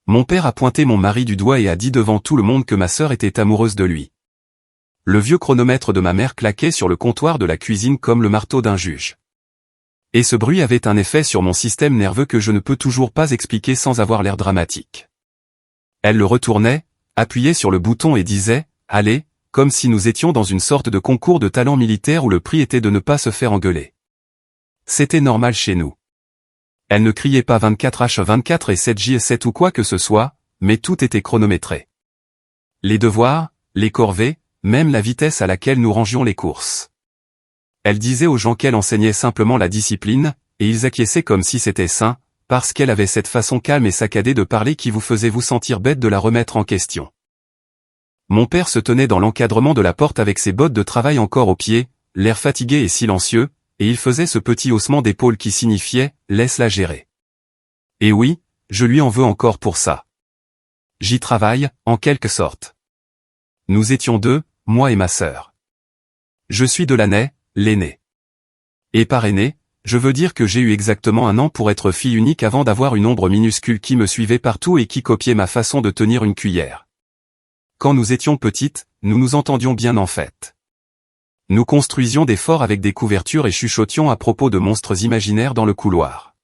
Mon père a pointé mon mari du doigt et a dit devant tout le monde que ma sœur était amoureuse de lui. Le vieux chronomètre de ma mère claquait sur le comptoir de la cuisine comme le marteau d'un juge. Et ce bruit avait un effet sur mon système nerveux que je ne peux toujours pas expliquer sans avoir l'air dramatique. Elle le retournait, appuyait sur le bouton et disait « Allez », comme si nous étions dans une sorte de concours de talent militaire où le prix était de ne pas se faire engueuler. C'était normal chez nous. Elle ne criait pas 24h24 et 7J7 ou quoi que ce soit, mais tout était chronométré. Les devoirs, les corvées, même la vitesse à laquelle nous rangions les courses. Elle disait aux gens qu'elle enseignait simplement la discipline, et ils acquiesçaient comme si c'était sain, parce qu'elle avait cette façon calme et saccadée de parler qui vous faisait vous sentir bête de la remettre en question. Mon père se tenait dans l'encadrement de la porte avec ses bottes de travail encore aux pieds, l'air fatigué et silencieux, et il faisait ce petit haussement d'épaule qui signifiait « laisse-la gérer ». Et oui, je lui en veux encore pour ça. J'y travaille, en quelque sorte. Nous étions deux, moi et ma sœur. Je suis de l'aîné. Et par aîné, je veux dire que j'ai eu exactement 1 an pour être fille unique avant d'avoir une ombre minuscule qui me suivait partout et qui copiait ma façon de tenir une cuillère. Quand nous étions petites, nous nous entendions bien en fait. Nous construisions des forts avec des couvertures et chuchotions à propos de monstres imaginaires dans le couloir.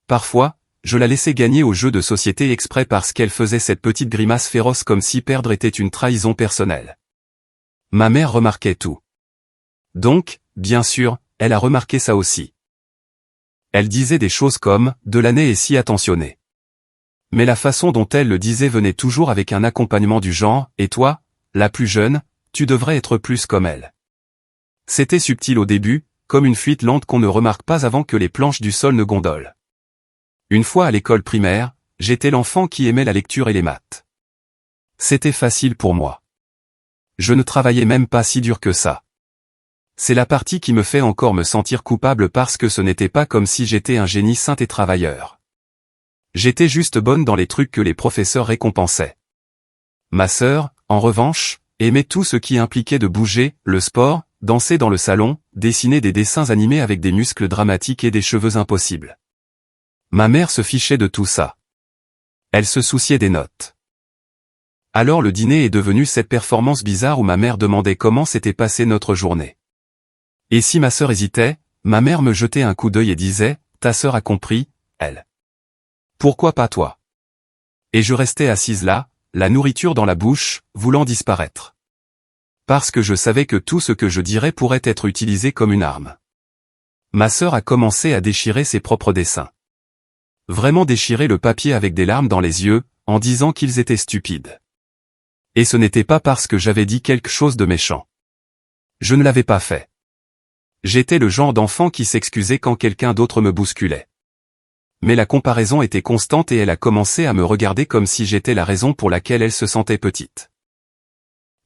Parfois, je la laissais gagner au jeu de société exprès parce qu'elle faisait cette petite grimace féroce comme si perdre était une trahison personnelle. Ma mère remarquait tout. Donc, bien sûr, elle a remarqué ça aussi. Elle disait des choses comme « Delaney est si attentionné ». Mais la façon dont elle le disait venait toujours avec un accompagnement du genre « Et toi, la plus jeune, tu devrais être plus comme elle ». C'était subtil au début, comme une fuite lente qu'on ne remarque pas avant que les planches du sol ne gondolent. Une fois à l'école primaire, j'étais l'enfant qui aimait la lecture et les maths. C'était facile pour moi. Je ne travaillais même pas si dur que ça. C'est la partie qui me fait encore me sentir coupable parce que ce n'était pas comme si j'étais un génie saint et travailleur. J'étais juste bonne dans les trucs que les professeurs récompensaient. Ma sœur, en revanche, aimait tout ce qui impliquait de bouger, le sport, danser dans le salon, dessiner des dessins animés avec des muscles dramatiques et des cheveux impossibles. Ma mère se fichait de tout ça. Elle se souciait des notes. Alors le dîner est devenu cette performance bizarre où ma mère demandait comment s'était passée notre journée. Et si ma sœur hésitait, ma mère me jetait un coup d'œil et disait « Ta sœur a compris, elle. Pourquoi pas toi ?» Et je restais assise là, la nourriture dans la bouche, voulant disparaître. Parce que je savais que tout ce que je dirais pourrait être utilisé comme une arme. Ma sœur a commencé à déchirer ses propres dessins. Vraiment déchirer le papier avec des larmes dans les yeux, en disant qu'ils étaient stupides. Et ce n'était pas parce que j'avais dit quelque chose de méchant. Je ne l'avais pas fait. J'étais le genre d'enfant qui s'excusait quand quelqu'un d'autre me bousculait. Mais la comparaison était constante et elle a commencé à me regarder comme si j'étais la raison pour laquelle elle se sentait petite.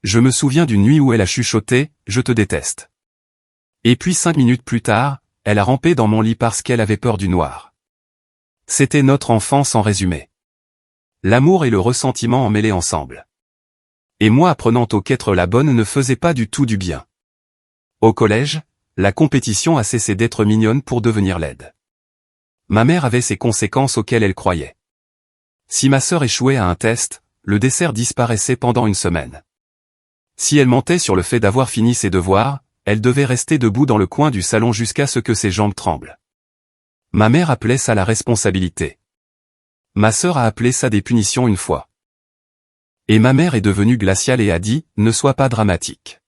Je me souviens d'une nuit où elle a chuchoté « Je te déteste ». Et puis 5 minutes plus tard, elle a rampé dans mon lit parce qu'elle avait peur du noir. C'était notre enfance en résumé. L'amour et le ressentiment emmêlés ensemble. Et moi apprenant qu'être la bonne ne faisait pas du tout du bien. Au collège, la compétition a cessé d'être mignonne pour devenir laide. Ma mère avait ses conséquences auxquelles elle croyait. Si ma sœur échouait à un test, le dessert disparaissait pendant 1 semaine. Si elle mentait sur le fait d'avoir fini ses devoirs, elle devait rester debout dans le coin du salon jusqu'à ce que ses jambes tremblent. Ma mère appelait ça la responsabilité. Ma sœur a appelé ça des punitions 1 fois. Et ma mère est devenue glaciale et a dit « Ne sois pas dramatique ».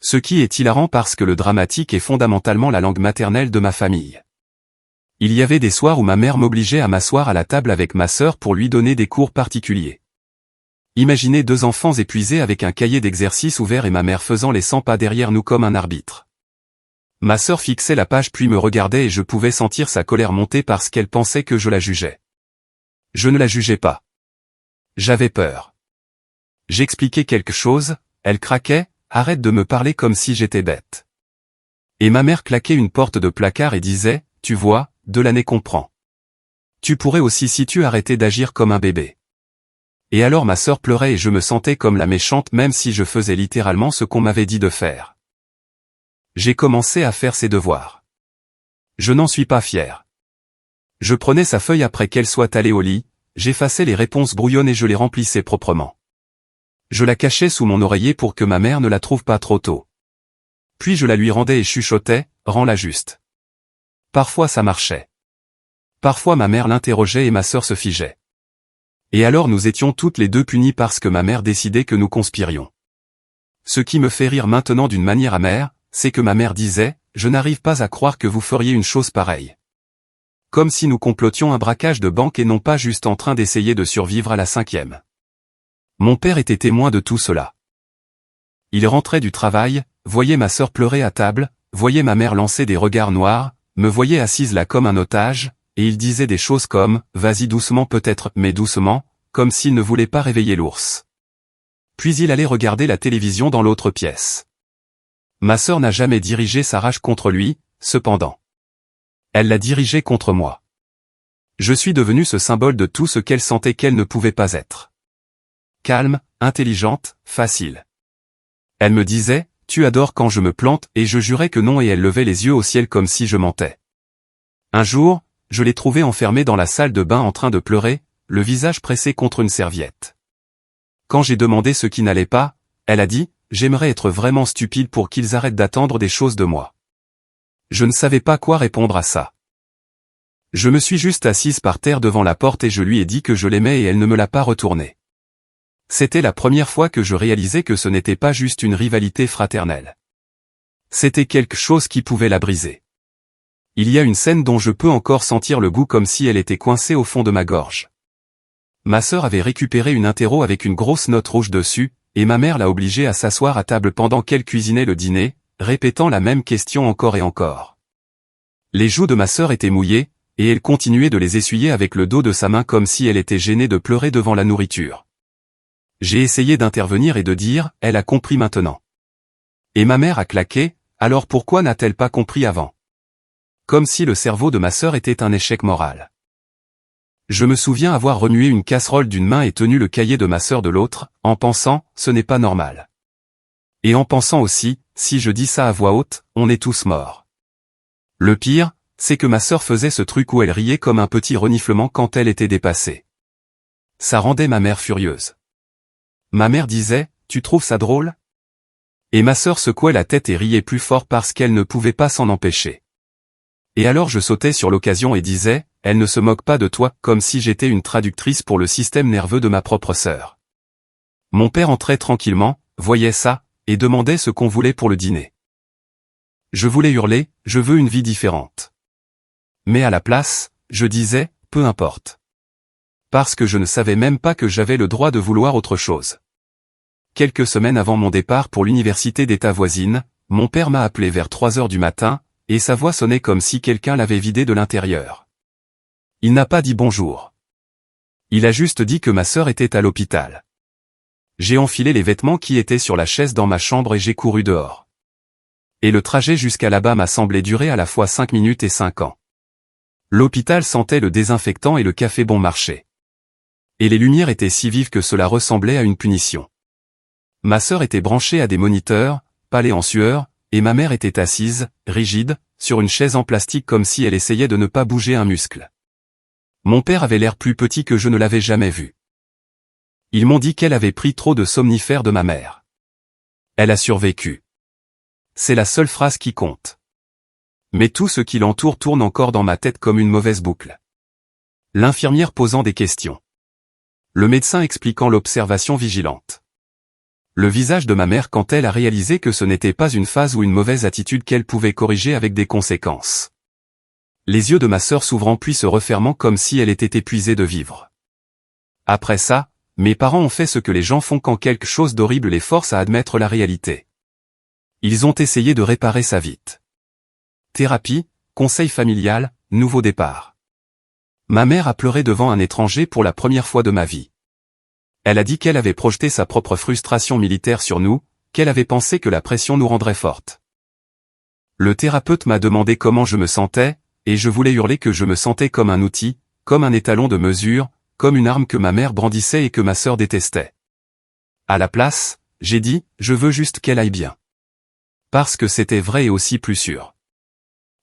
Ce qui est hilarant parce que le dramatique est fondamentalement la langue maternelle de ma famille. Il y avait des soirs où ma mère m'obligeait à m'asseoir à la table avec ma sœur pour lui donner des cours particuliers. Imaginez 2 enfants épuisés avec un cahier d'exercices ouvert et ma mère faisant les 100 pas derrière nous comme un arbitre. Ma sœur fixait la page puis me regardait et je pouvais sentir sa colère monter parce qu'elle pensait que je la jugeais. Je ne la jugeais pas. J'avais peur. J'expliquais quelque chose, elle craquait, arrête de me parler comme si j'étais bête. Et ma mère claquait une porte de placard et disait, tu vois, Delaney comprend. Tu pourrais aussi si tu arrêtais d'agir comme un bébé. Et alors ma sœur pleurait et je me sentais comme la méchante même si je faisais littéralement ce qu'on m'avait dit de faire. J'ai commencé à faire ses devoirs. Je n'en suis pas fier. Je prenais sa feuille après qu'elle soit allée au lit, j'effaçais les réponses brouillonnes et je les remplissais proprement. Je la cachais sous mon oreiller pour que ma mère ne la trouve pas trop tôt. Puis je la lui rendais et chuchotais, rends-la juste. Parfois ça marchait. Parfois ma mère l'interrogeait et ma sœur se figeait. Et alors nous étions toutes les deux punies parce que ma mère décidait que nous conspirions. Ce qui me fait rire maintenant d'une manière amère, c'est que ma mère disait, je n'arrive pas à croire que vous feriez une chose pareille. Comme si nous complotions un braquage de banque et non pas juste en train d'essayer de survivre à la 5e. Mon père était témoin de tout cela. Il rentrait du travail, voyait ma sœur pleurer à table, voyait ma mère lancer des regards noirs, me voyait assise là comme un otage, et il disait des choses comme « vas-y doucement peut-être, mais doucement », comme s'il ne voulait pas réveiller l'ours. Puis il allait regarder la télévision dans l'autre pièce. Ma sœur n'a jamais dirigé sa rage contre lui, cependant. Elle l'a dirigée contre moi. Je suis devenu ce symbole de tout ce qu'elle sentait qu'elle ne pouvait pas être. Calme, intelligente, facile. Elle me disait, tu adores quand je me plante, et je jurais que non et elle levait les yeux au ciel comme si je mentais. Un jour, je l'ai trouvée enfermée dans la salle de bain en train de pleurer, le visage pressé contre une serviette. Quand j'ai demandé ce qui n'allait pas, elle a dit, j'aimerais être vraiment stupide pour qu'ils arrêtent d'attendre des choses de moi. Je ne savais pas quoi répondre à ça. Je me suis juste assise par terre devant la porte et je lui ai dit que je l'aimais et elle ne me l'a pas retourné. C'était la première fois que je réalisais que ce n'était pas juste une rivalité fraternelle. C'était quelque chose qui pouvait la briser. Il y a une scène dont je peux encore sentir le goût comme si elle était coincée au fond de ma gorge. Ma sœur avait récupéré une interro avec une grosse note rouge dessus, et ma mère l'a obligée à s'asseoir à table pendant qu'elle cuisinait le dîner, répétant la même question encore et encore. Les joues de ma sœur étaient mouillées, et elle continuait de les essuyer avec le dos de sa main comme si elle était gênée de pleurer devant la nourriture. J'ai essayé d'intervenir et de dire, elle a compris maintenant. Et ma mère a claqué, alors pourquoi n'a-t-elle pas compris avant? Comme si le cerveau de ma sœur était un échec moral. Je me souviens avoir remué une casserole d'une main et tenu le cahier de ma sœur de l'autre, en pensant, ce n'est pas normal. Et en pensant aussi, si je dis ça à voix haute, on est tous morts. Le pire, c'est que ma sœur faisait ce truc où elle riait comme un petit reniflement quand elle était dépassée. Ça rendait ma mère furieuse. Ma mère disait, tu trouves ça drôle? Et ma sœur secouait la tête et riait plus fort parce qu'elle ne pouvait pas s'en empêcher. Et alors je sautais sur l'occasion et disais, elle ne se moque pas de toi, comme si j'étais une traductrice pour le système nerveux de ma propre sœur. Mon père entrait tranquillement, voyait ça, et demandait ce qu'on voulait pour le dîner. Je voulais hurler, je veux une vie différente. Mais à la place, je disais, peu importe. Parce que je ne savais même pas que j'avais le droit de vouloir autre chose. Quelques semaines avant mon départ pour l'université d'État voisine, mon père m'a appelé vers 3 heures du matin, et sa voix sonnait comme si quelqu'un l'avait vidé de l'intérieur. Il n'a pas dit bonjour. Il a juste dit que ma sœur était à l'hôpital. J'ai enfilé les vêtements qui étaient sur la chaise dans ma chambre et j'ai couru dehors. Et le trajet jusqu'à là-bas m'a semblé durer à la fois 5 minutes et 5 ans. L'hôpital sentait le désinfectant et le café bon marché. Et les lumières étaient si vives que cela ressemblait à une punition. Ma sœur était branchée à des moniteurs, pâlée en sueur, et ma mère était assise, rigide, sur une chaise en plastique comme si elle essayait de ne pas bouger un muscle. Mon père avait l'air plus petit que je ne l'avais jamais vu. Ils m'ont dit qu'elle avait pris trop de somnifères de ma mère. Elle a survécu. C'est la seule phrase qui compte. Mais tout ce qui l'entoure tourne encore dans ma tête comme une mauvaise boucle. L'infirmière posant des questions. Le médecin expliquant l'observation vigilante. Le visage de ma mère quand elle a réalisé que ce n'était pas une phase ou une mauvaise attitude qu'elle pouvait corriger avec des conséquences. Les yeux de ma sœur s'ouvrant puis se refermant comme si elle était épuisée de vivre. Après ça, mes parents ont fait ce que les gens font quand quelque chose d'horrible les force à admettre la réalité. Ils ont essayé de réparer ça vite. Thérapie, conseil familial, nouveau départ. Ma mère a pleuré devant un étranger pour la première fois de ma vie. Elle a dit qu'elle avait projeté sa propre frustration militaire sur nous, qu'elle avait pensé que la pression nous rendrait fortes. Le thérapeute m'a demandé comment je me sentais, et je voulais hurler que je me sentais comme un outil, comme un étalon de mesure, comme une arme que ma mère brandissait et que ma sœur détestait. À la place, j'ai dit, je veux juste qu'elle aille bien. Parce que c'était vrai et aussi plus sûr.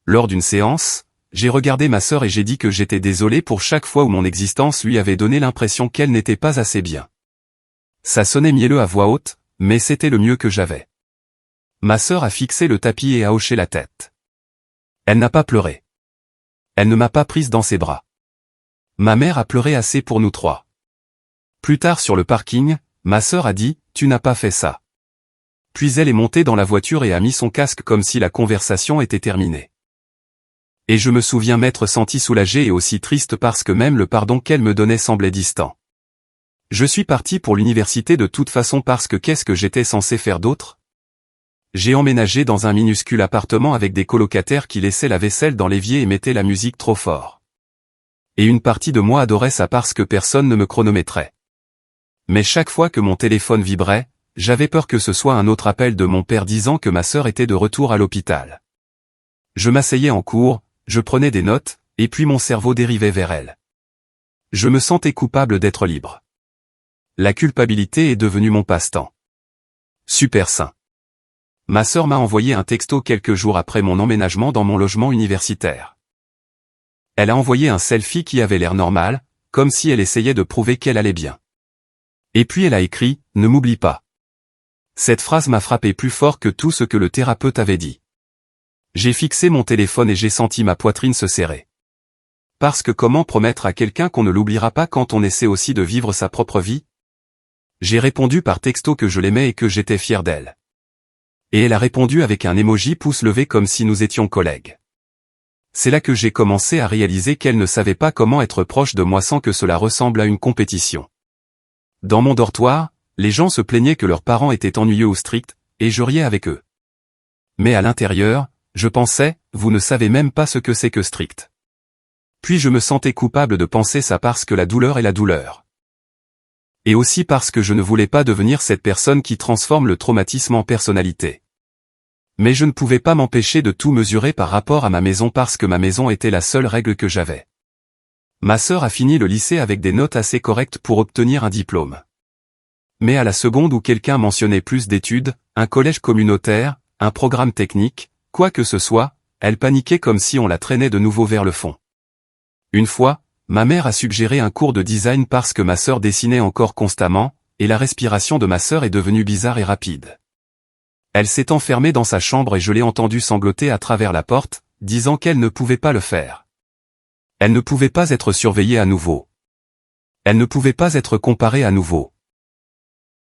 Lors d'une séance, j'ai regardé ma sœur et j'ai dit que j'étais désolé pour chaque fois où mon existence lui avait donné l'impression qu'elle n'était pas assez bien. Ça sonnait mielleux à voix haute, mais c'était le mieux que j'avais. Ma sœur a fixé le tapis et a hoché la tête. Elle n'a pas pleuré. Elle ne m'a pas prise dans ses bras. Ma mère a pleuré assez pour nous trois. Plus tard sur le parking, ma sœur a dit « Tu n'as pas fait ça ». Puis elle est montée dans la voiture et a mis son casque comme si la conversation était terminée. Et je me souviens m'être senti soulagé et aussi triste parce que même le pardon qu'elle me donnait semblait distant. Je suis parti pour l'université de toute façon parce que qu'est-ce que j'étais censé faire d'autre? J'ai emménagé dans un minuscule appartement avec des colocataires qui laissaient la vaisselle dans l'évier et mettaient la musique trop fort. Et une partie de moi adorait ça parce que personne ne me chronométrait. Mais chaque fois que mon téléphone vibrait, j'avais peur que ce soit un autre appel de mon père disant que ma sœur était de retour à l'hôpital. Je m'asseyais en cours, je prenais des notes, et puis mon cerveau dérivait vers elle. Je me sentais coupable d'être libre. La culpabilité est devenue mon passe-temps. Super sain. Ma sœur m'a envoyé un texto quelques jours après mon emménagement dans mon logement universitaire. Elle a envoyé un selfie qui avait l'air normal, comme si elle essayait de prouver qu'elle allait bien. Et puis elle a écrit « Ne m'oublie pas ». Cette phrase m'a frappé plus fort que tout ce que le thérapeute avait dit. J'ai fixé mon téléphone et j'ai senti ma poitrine se serrer. Parce que comment promettre à quelqu'un qu'on ne l'oubliera pas quand on essaie aussi de vivre sa propre vie? J'ai répondu par texto que je l'aimais et que j'étais fier d'elle. Et elle a répondu avec un emoji pouce levé comme si nous étions collègues. C'est là que j'ai commencé à réaliser qu'elle ne savait pas comment être proche de moi sans que cela ressemble à une compétition. Dans mon dortoir, les gens se plaignaient que leurs parents étaient ennuyeux ou stricts, et je riais avec eux. Mais à l'intérieur, je pensais, vous ne savez même pas ce que c'est que strict. Puis je me sentais coupable de penser ça parce que la douleur est la douleur. Et aussi parce que je ne voulais pas devenir cette personne qui transforme le traumatisme en personnalité. Mais je ne pouvais pas m'empêcher de tout mesurer par rapport à ma maison parce que ma maison était la seule règle que j'avais. Ma sœur a fini le lycée avec des notes assez correctes pour obtenir un diplôme. Mais à la seconde où quelqu'un mentionnait plus d'études, un collège communautaire, un programme technique, quoi que ce soit, elle paniquait comme si on la traînait de nouveau vers le fond. Une fois, ma mère a suggéré un cours de design parce que ma sœur dessinait encore constamment, et la respiration de ma sœur est devenue bizarre et rapide. Elle s'est enfermée dans sa chambre et je l'ai entendue sangloter à travers la porte, disant qu'elle ne pouvait pas le faire. Elle ne pouvait pas être surveillée à nouveau. Elle ne pouvait pas être comparée à nouveau.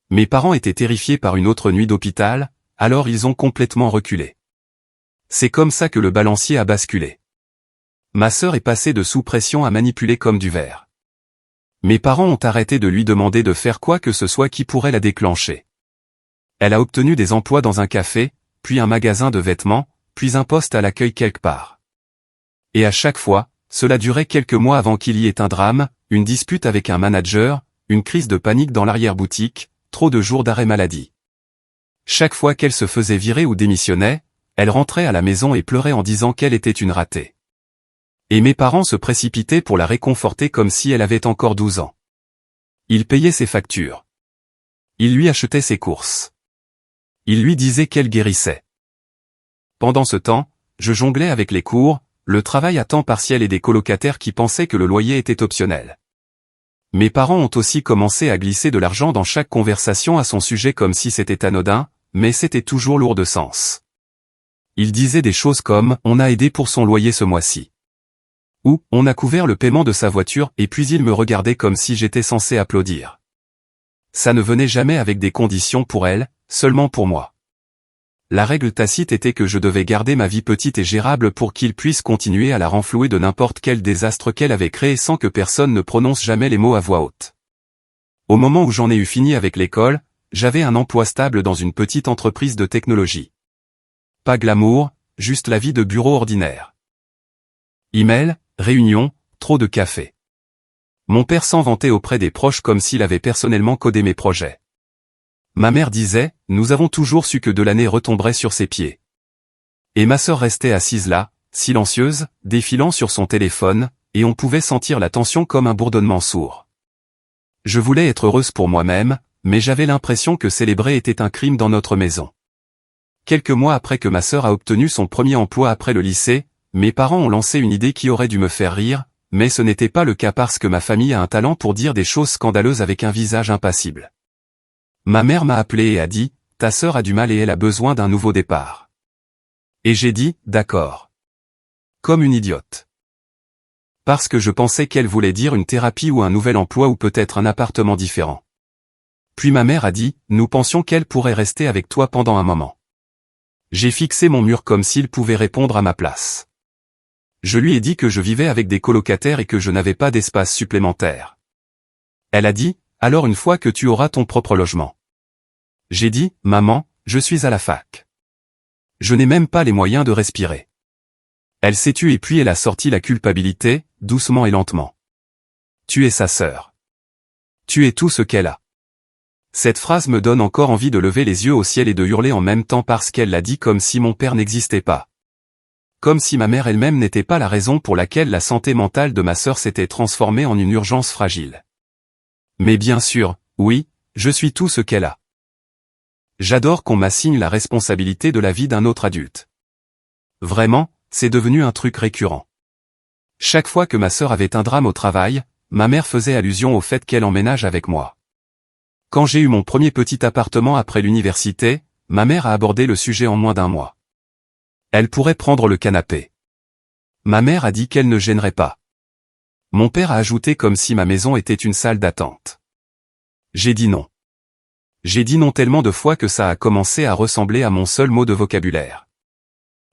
Mes parents étaient terrifiés par une autre nuit d'hôpital, alors ils ont complètement reculé. C'est comme ça que le balancier a basculé. Ma sœur est passée de sous pression à manipuler comme du verre. Mes parents ont arrêté de lui demander de faire quoi que ce soit qui pourrait la déclencher. Elle a obtenu des emplois dans un café, puis un magasin de vêtements, puis un poste à l'accueil quelque part. Et à chaque fois, cela durait quelques mois avant qu'il y ait un drame, une dispute avec un manager, une crise de panique dans l'arrière-boutique, trop de jours d'arrêt maladie. Chaque fois qu'elle se faisait virer ou démissionnait, elle rentrait à la maison et pleurait en disant qu'elle était une ratée. Et mes parents se précipitaient pour la réconforter comme si elle avait encore 12 ans. Ils payaient ses factures. Ils lui achetaient ses courses. Ils lui disaient qu'elle guérissait. Pendant ce temps, je jonglais avec les cours, le travail à temps partiel et des colocataires qui pensaient que le loyer était optionnel. Mes parents ont aussi commencé à glisser de l'argent dans chaque conversation à son sujet comme si c'était anodin, mais c'était toujours lourd de sens. Ils disaient des choses comme « on a aidé pour son loyer ce mois-ci ». Ou « on a couvert le paiement de sa voiture » et puis ils me regardaient comme si j'étais censé applaudir. Ça ne venait jamais avec des conditions pour elle, seulement pour moi. La règle tacite était que je devais garder ma vie petite et gérable pour qu'ils puissent continuer à la renflouer de n'importe quel désastre qu'elle avait créé sans que personne ne prononce jamais les mots à voix haute. Au moment où j'en ai eu fini avec l'école, j'avais un emploi stable dans une petite entreprise de technologie. Pas glamour, juste la vie de bureau ordinaire. Email, réunion, trop de café. Mon père s'en vantait auprès des proches comme s'il avait personnellement codé mes projets. Ma mère disait, nous avons toujours su que Delaney retomberait sur ses pieds. Et ma sœur restait assise là, silencieuse, défilant sur son téléphone, et on pouvait sentir la tension comme un bourdonnement sourd. Je voulais être heureuse pour moi-même, mais j'avais l'impression que célébrer était un crime dans notre maison. Quelques mois après que ma sœur a obtenu son premier emploi après le lycée, mes parents ont lancé une idée qui aurait dû me faire rire, mais ce n'était pas le cas parce que ma famille a un talent pour dire des choses scandaleuses avec un visage impassible. Ma mère m'a appelé et a dit, « Ta sœur a du mal et elle a besoin d'un nouveau départ. » Et j'ai dit, « D'accord. » Comme une idiote. Parce que je pensais qu'elle voulait dire une thérapie ou un nouvel emploi ou peut-être un appartement différent. Puis ma mère a dit, « Nous pensions qu'elle pourrait rester avec toi pendant un moment. » J'ai fixé mon mur comme s'il pouvait répondre à ma place. Je lui ai dit que je vivais avec des colocataires et que je n'avais pas d'espace supplémentaire. Elle a dit, « Alors une fois que tu auras ton propre logement. » J'ai dit, « Maman, je suis à la fac. Je n'ai même pas les moyens de respirer. » Elle s'est tue et puis elle a sorti la culpabilité, doucement et lentement. « Tu es sa sœur. Tu es tout ce qu'elle a. » Cette phrase me donne encore envie de lever les yeux au ciel et de hurler en même temps parce qu'elle l'a dit comme si mon père n'existait pas. Comme si ma mère elle-même n'était pas la raison pour laquelle la santé mentale de ma sœur s'était transformée en une urgence fragile. Mais bien sûr, oui, je suis tout ce qu'elle a. J'adore qu'on m'assigne la responsabilité de la vie d'un autre adulte. Vraiment, c'est devenu un truc récurrent. Chaque fois que ma sœur avait un drame au travail, ma mère faisait allusion au fait qu'elle emménage avec moi. Quand j'ai eu mon premier petit appartement après l'université, ma mère a abordé le sujet en moins d'un mois. Elle pourrait prendre le canapé. Ma mère a dit qu'elle ne gênerait pas. Mon père a ajouté comme si ma maison était une salle d'attente. J'ai dit non. J'ai dit non tellement de fois que ça a commencé à ressembler à mon seul mot de vocabulaire.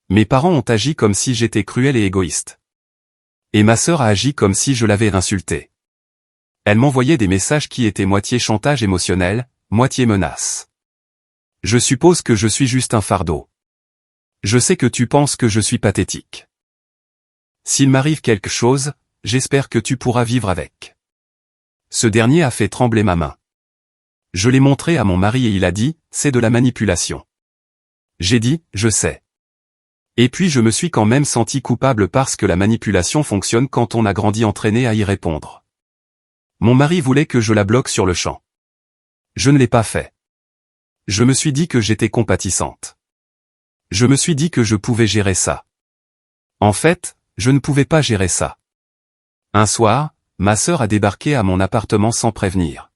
Mes parents ont agi comme si j'étais cruel et égoïste. Et ma sœur a agi comme si je l'avais insultée. Elle m'envoyait des messages qui étaient moitié chantage émotionnel, moitié menace. Je suppose que je suis juste un fardeau. Je sais que tu penses que je suis pathétique. S'il m'arrive quelque chose, j'espère que tu pourras vivre avec. Ce dernier a fait trembler ma main. Je l'ai montré à mon mari et il a dit, c'est de la manipulation. J'ai dit, je sais. Et puis je me suis quand même senti coupable parce que la manipulation fonctionne quand on a grandi entraîné à y répondre. Mon mari voulait que je la bloque sur le champ. Je ne l'ai pas fait. Je me suis dit que j'étais compatissante. Je me suis dit que je pouvais gérer ça. En fait, je ne pouvais pas gérer ça. Un soir, ma sœur a débarqué à mon appartement sans prévenir.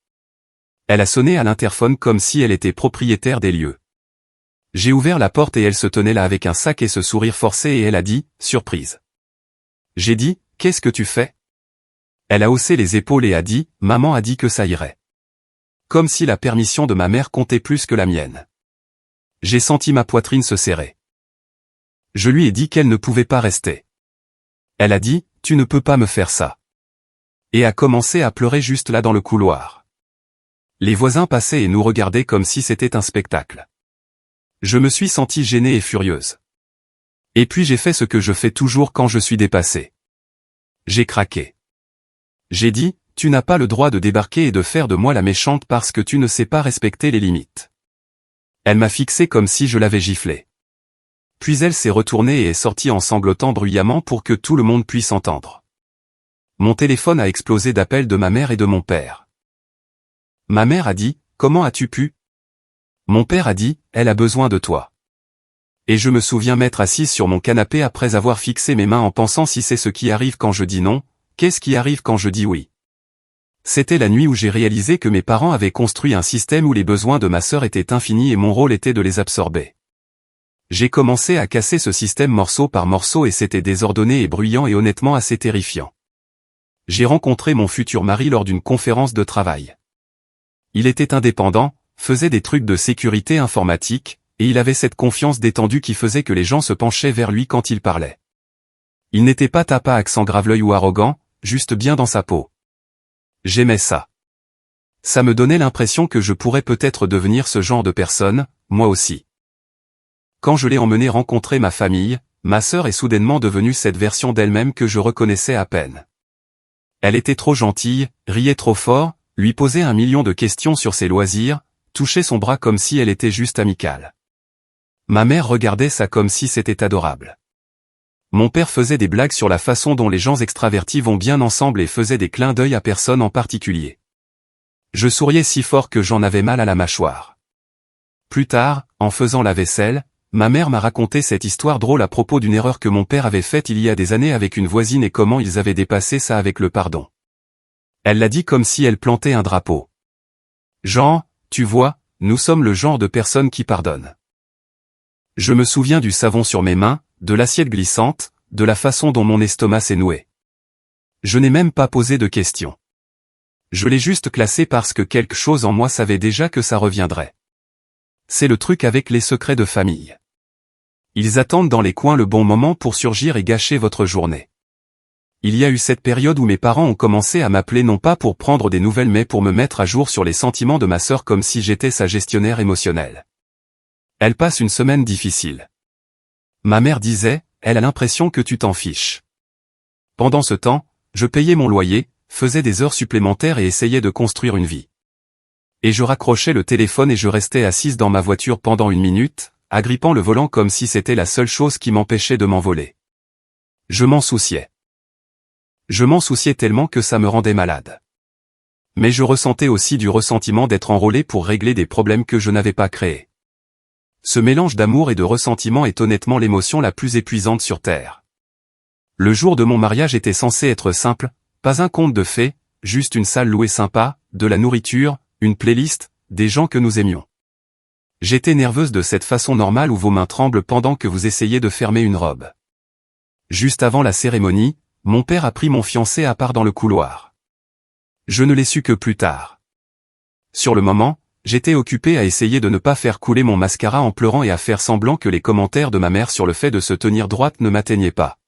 Elle a sonné à l'interphone comme si elle était propriétaire des lieux. J'ai ouvert la porte et elle se tenait là avec un sac et ce sourire forcé et elle a dit, « Surprise. » J'ai dit, « Qu'est-ce que tu fais ?» Elle a haussé les épaules et a dit, « Maman a dit que ça irait. » Comme si la permission de ma mère comptait plus que la mienne. J'ai senti ma poitrine se serrer. Je lui ai dit qu'elle ne pouvait pas rester. Elle a dit, « Tu ne peux pas me faire ça. » Et a commencé à pleurer juste là dans le couloir. Les voisins passaient et nous regardaient comme si c'était un spectacle. Je me suis sentie gênée et furieuse. Et puis j'ai fait ce que je fais toujours quand je suis dépassée. J'ai craqué. J'ai dit, « Tu n'as pas le droit de débarquer et de faire de moi la méchante parce que tu ne sais pas respecter les limites. » Elle m'a fixé comme si je l'avais giflée. Puis elle s'est retournée et est sortie en sanglotant bruyamment pour que tout le monde puisse entendre. Mon téléphone a explosé d'appels de ma mère et de mon père. Ma mère a dit, « Comment as-tu pu ?» Mon père a dit, « Elle a besoin de toi. » Et je me souviens m'être assise sur mon canapé après avoir fixé mes mains en pensant si c'est ce qui arrive quand je dis non, qu'est-ce qui arrive quand je dis oui. C'était la nuit où j'ai réalisé que mes parents avaient construit un système où les besoins de ma sœur étaient infinis et mon rôle était de les absorber. J'ai commencé à casser ce système morceau par morceau et c'était désordonné et bruyant et honnêtement assez terrifiant. J'ai rencontré mon futur mari lors d'une conférence de travail. Il était indépendant, faisait des trucs de sécurité informatique, et il avait cette confiance détendue qui faisait que les gens se penchaient vers lui quand il parlait. Il n'était pas tapa accent grave-l'œil ou arrogant, juste bien dans sa peau. J'aimais ça. Ça me donnait l'impression que je pourrais peut-être devenir ce genre de personne, moi aussi. Quand je l'ai emmené rencontrer ma famille, ma sœur est soudainement devenue cette version d'elle-même que je reconnaissais à peine. Elle était trop gentille, riait trop fort, lui posait 1 million de questions sur ses loisirs, touchait son bras comme si elle était juste amicale. Ma mère regardait ça comme si c'était adorable. Mon père faisait des blagues sur la façon dont les gens extravertis vont bien ensemble et faisait des clins d'œil à personne en particulier. Je souriais si fort que j'en avais mal à la mâchoire. Plus tard, en faisant la vaisselle, ma mère m'a raconté cette histoire drôle à propos d'une erreur que mon père avait faite il y a des années avec une voisine et comment ils avaient dépassé ça avec le pardon. Elle l'a dit comme si elle plantait un drapeau. Jean, tu vois, nous sommes le genre de personnes qui pardonnent. Je me souviens du savon sur mes mains, de l'assiette glissante, de la façon dont mon estomac s'est noué. Je n'ai même pas posé de questions. Je l'ai juste classé parce que quelque chose en moi savait déjà que ça reviendrait. C'est le truc avec les secrets de famille. Ils attendent dans les coins le bon moment pour surgir et gâcher votre journée. Il y a eu cette période où mes parents ont commencé à m'appeler non pas pour prendre des nouvelles mais pour me mettre à jour sur les sentiments de ma sœur comme si j'étais sa gestionnaire émotionnelle. Elle passe une semaine difficile. Ma mère disait, elle a l'impression que tu t'en fiches. Pendant ce temps, je payais mon loyer, faisais des heures supplémentaires et essayais de construire une vie. Et je raccrochais le téléphone et je restais assise dans ma voiture pendant 1 minute, agrippant le volant comme si c'était la seule chose qui m'empêchait de m'envoler. Je m'en souciais. Je m'en souciais tellement que ça me rendait malade. Mais je ressentais aussi du ressentiment d'être enrôlé pour régler des problèmes que je n'avais pas créés. Ce mélange d'amour et de ressentiment est honnêtement l'émotion la plus épuisante sur Terre. Le jour de mon mariage était censé être simple, pas un conte de fées, juste une salle louée sympa, de la nourriture, une playlist, des gens que nous aimions. J'étais nerveuse de cette façon normale où vos mains tremblent pendant que vous essayez de fermer une robe. Juste avant la cérémonie, mon père a pris mon fiancé à part dans le couloir. Je ne l'ai su que plus tard. Sur le moment, j'étais occupé à essayer de ne pas faire couler mon mascara en pleurant et à faire semblant que les commentaires de ma mère sur le fait de se tenir droite ne m'atteignaient pas.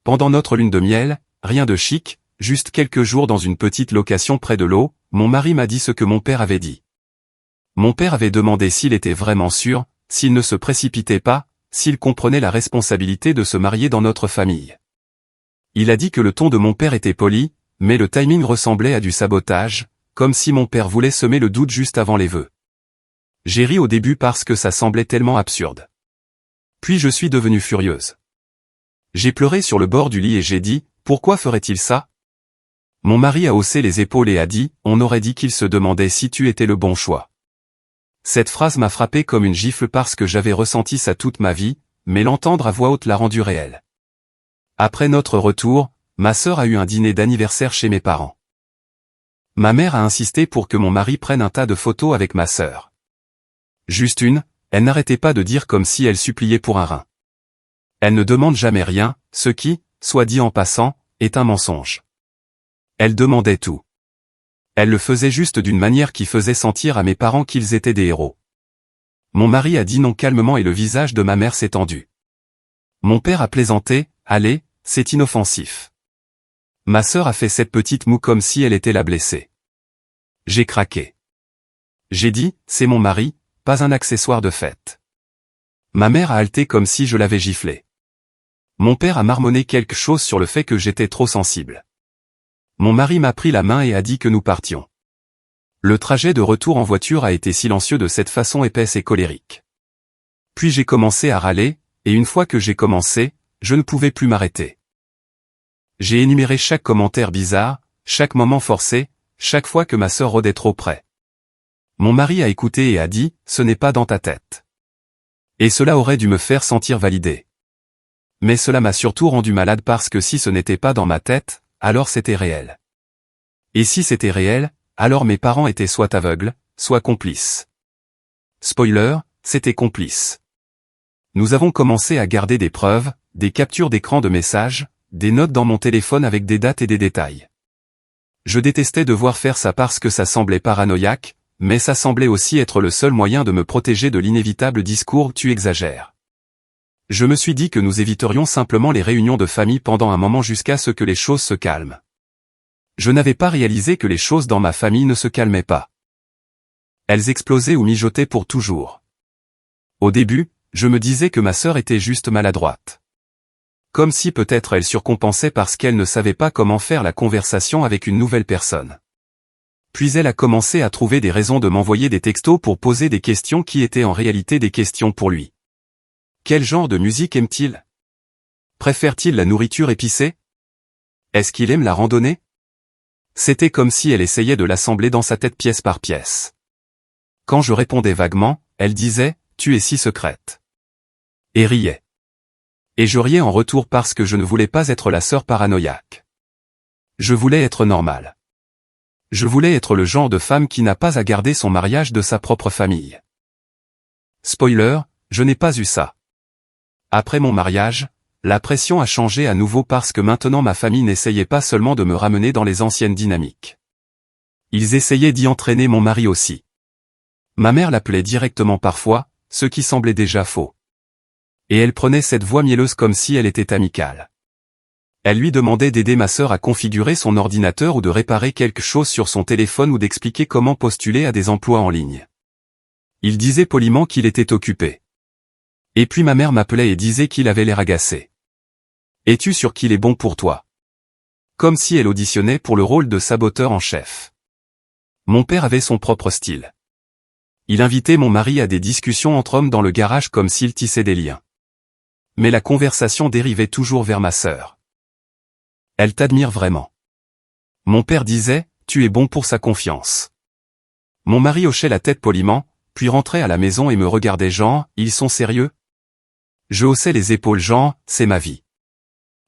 Pendant notre lune de miel, rien de chic, juste quelques jours dans une petite location près de l'eau, mon mari m'a dit ce que mon père avait dit. Mon père avait demandé s'il était vraiment sûr, s'il ne se précipitait pas, s'il comprenait la responsabilité de se marier dans notre famille. Il a dit que le ton de mon père était poli, mais le timing ressemblait à du sabotage, comme si mon père voulait semer le doute juste avant les vœux. J'ai ri au début parce que ça semblait tellement absurde. Puis je suis devenue furieuse. J'ai pleuré sur le bord du lit et j'ai dit, pourquoi ferait-il ça? Mon mari a haussé les épaules et a dit, on aurait dit qu'il se demandait si tu étais le bon choix. Cette phrase m'a frappé comme une gifle parce que j'avais ressenti ça toute ma vie, mais l'entendre à voix haute l'a rendu réel. Après notre retour, ma sœur a eu un dîner d'anniversaire chez mes parents. Ma mère a insisté pour que mon mari prenne un tas de photos avec ma sœur. Juste une, elle n'arrêtait pas de dire comme si elle suppliait pour un rein. Elle ne demande jamais rien, ce qui, soit dit en passant, est un mensonge. Elle demandait tout. Elle le faisait juste d'une manière qui faisait sentir à mes parents qu'ils étaient des héros. Mon mari a dit non calmement et le visage de ma mère s'est tendu. Mon père a plaisanté, allez, c'est inoffensif. Ma sœur a fait cette petite moue comme si elle était la blessée. J'ai craqué. J'ai dit, c'est mon mari, pas un accessoire de fête. Ma mère a halté comme si je l'avais giflé. Mon père a marmonné quelque chose sur le fait que j'étais trop sensible. Mon mari m'a pris la main et a dit que nous partions. Le trajet de retour en voiture a été silencieux de cette façon épaisse et colérique. Puis j'ai commencé à râler, et une fois que j'ai commencé, je ne pouvais plus m'arrêter. J'ai énuméré chaque commentaire bizarre, chaque moment forcé, chaque fois que ma sœur rôdait trop près. Mon mari a écouté et a dit, ce n'est pas dans ta tête. Et cela aurait dû me faire sentir validé. Mais cela m'a surtout rendu malade parce que si ce n'était pas dans ma tête, alors c'était réel. Et si c'était réel, alors mes parents étaient soit aveugles, soit complices. Spoiler, c'était complice. Nous avons commencé à garder des preuves, des captures d'écran de messages, des notes dans mon téléphone avec des dates et des détails. Je détestais devoir faire ça parce que ça semblait paranoïaque, mais ça semblait aussi être le seul moyen de me protéger de l'inévitable discours « tu exagères ». Je me suis dit que nous éviterions simplement les réunions de famille pendant un moment jusqu'à ce que les choses se calment. Je n'avais pas réalisé que les choses dans ma famille ne se calmaient pas. Elles explosaient ou mijotaient pour toujours. Au début, je me disais que ma sœur était juste maladroite. Comme si peut-être elle surcompensait parce qu'elle ne savait pas comment faire la conversation avec une nouvelle personne. Puis elle a commencé à trouver des raisons de m'envoyer des textos pour poser des questions qui étaient en réalité des questions pour lui. Quel genre de musique aime-t-il? Préfère-t-il la nourriture épicée? Est-ce qu'il aime la randonnée? C'était comme si elle essayait de l'assembler dans sa tête pièce par pièce. Quand je répondais vaguement, elle disait, tu es si secrète. Et riait. Et je riais en retour parce que je ne voulais pas être la sœur paranoïaque. Je voulais être normale. Je voulais être le genre de femme qui n'a pas à garder son mariage de sa propre famille. Spoiler, je n'ai pas eu ça. Après mon mariage, la pression a changé à nouveau parce que maintenant ma famille n'essayait pas seulement de me ramener dans les anciennes dynamiques. Ils essayaient d'y entraîner mon mari aussi. Ma mère l'appelait directement parfois, ce qui semblait déjà faux. Et elle prenait cette voix mielleuse comme si elle était amicale. Elle lui demandait d'aider ma sœur à configurer son ordinateur ou de réparer quelque chose sur son téléphone ou d'expliquer comment postuler à des emplois en ligne. Il disait poliment qu'il était occupé. Et puis ma mère m'appelait et disait qu'il avait l'air agacé. « Es-tu sûr qu'il est bon pour toi ?» Comme si elle auditionnait pour le rôle de saboteur en chef. Mon père avait son propre style. Il invitait mon mari à des discussions entre hommes dans le garage comme s'il tissait des liens. Mais la conversation dérivait toujours vers ma sœur. Elle t'admire vraiment. Mon père disait, tu es bon pour sa confiance. Mon mari hochait la tête poliment, puis rentrait à la maison et me regardait genre, ils sont sérieux? Je haussais les épaules genre, c'est ma vie.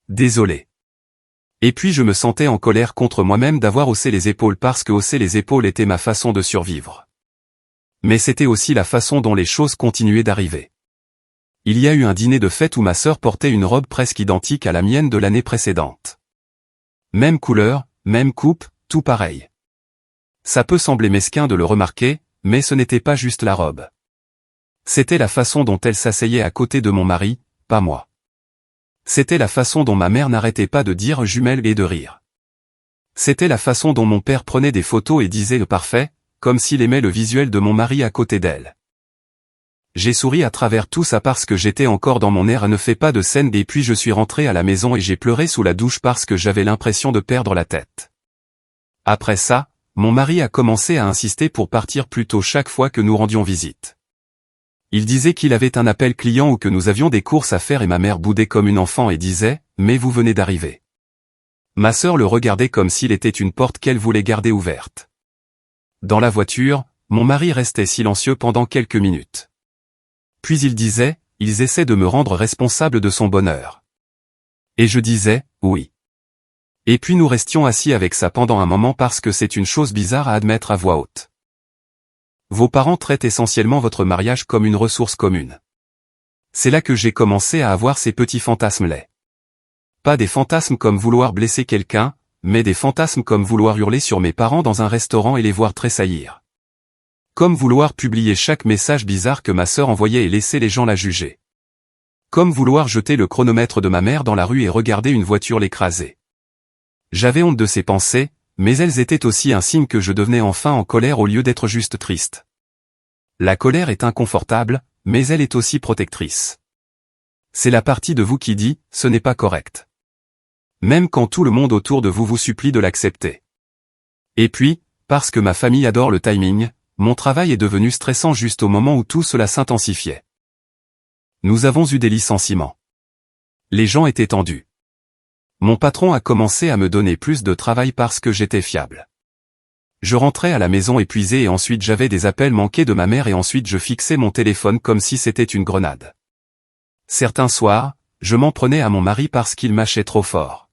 Désolé. Et puis je me sentais en colère contre moi-même d'avoir haussé les épaules parce que hausser les épaules était ma façon de survivre. Mais c'était aussi la façon dont les choses continuaient d'arriver. Il y a eu un dîner de fête où ma sœur portait une robe presque identique à la mienne de l'année précédente. Même couleur, même coupe, tout pareil. Ça peut sembler mesquin de le remarquer, mais ce n'était pas juste la robe. C'était la façon dont elle s'asseyait à côté de mon mari, pas moi. C'était la façon dont ma mère n'arrêtait pas de dire jumelle et de rire. C'était la façon dont mon père prenait des photos et disait parfait, comme s'il aimait le visuel de mon mari à côté d'elle. J'ai souri à travers tout ça parce que j'étais encore dans mon air à ne faire pas de scène et puis je suis rentré à la maison et j'ai pleuré sous la douche parce que j'avais l'impression de perdre la tête. Après ça, mon mari a commencé à insister pour partir plus tôt chaque fois que nous rendions visite. Il disait qu'il avait un appel client ou que nous avions des courses à faire et ma mère boudait comme une enfant et disait « Mais vous venez d'arriver ». Ma sœur le regardait comme s'il était une porte qu'elle voulait garder ouverte. Dans la voiture, mon mari restait silencieux pendant quelques minutes. Puis il disait, ils essaient de me rendre responsable de son bonheur. Et je disais, oui. Et puis nous restions assis avec ça pendant un moment parce que c'est une chose bizarre à admettre à voix haute. Vos parents traitent essentiellement votre mariage comme une ressource commune. C'est là que j'ai commencé à avoir ces petits fantasmes laids. Pas des fantasmes comme vouloir blesser quelqu'un, mais des fantasmes comme vouloir hurler sur mes parents dans un restaurant et les voir tressaillir. Comme vouloir publier chaque message bizarre que ma sœur envoyait et laisser les gens la juger. Comme vouloir jeter le chronomètre de ma mère dans la rue et regarder une voiture l'écraser. J'avais honte de ces pensées, mais elles étaient aussi un signe que je devenais enfin en colère au lieu d'être juste triste. La colère est inconfortable, mais elle est aussi protectrice. C'est la partie de vous qui dit, ce n'est pas correct. Même quand tout le monde autour de vous vous supplie de l'accepter. Et puis, parce que ma famille adore le timing, mon travail est devenu stressant juste au moment où tout cela s'intensifiait. Nous avons eu des licenciements. Les gens étaient tendus. Mon patron a commencé à me donner plus de travail parce que j'étais fiable. Je rentrais à la maison épuisé et ensuite j'avais des appels manqués de ma mère et ensuite je fixais mon téléphone comme si c'était une grenade. Certains soirs, je m'en prenais à mon mari parce qu'il mâchait trop fort.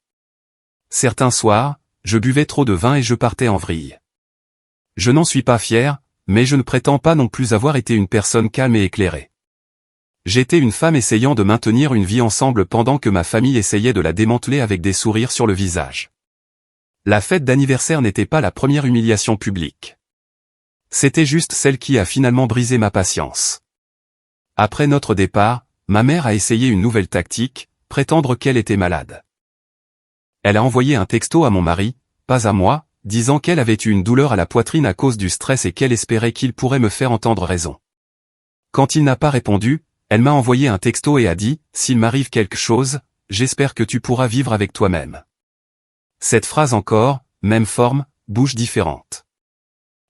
Certains soirs, je buvais trop de vin et je partais en vrille. Je n'en suis pas fier, mais je ne prétends pas non plus avoir été une personne calme et éclairée. J'étais une femme essayant de maintenir une vie ensemble pendant que ma famille essayait de la démanteler avec des sourires sur le visage. La fête d'anniversaire n'était pas la première humiliation publique. C'était juste celle qui a finalement brisé ma patience. Après notre départ, ma mère a essayé une nouvelle tactique, prétendre qu'elle était malade. Elle a envoyé un texto à mon mari, pas à moi, disant qu'elle avait eu une douleur à la poitrine à cause du stress et qu'elle espérait qu'il pourrait me faire entendre raison. Quand il n'a pas répondu, elle m'a envoyé un texto et a dit, « S'il m'arrive quelque chose, j'espère que tu pourras vivre avec toi-même. » Cette phrase encore, même forme, bouche différente.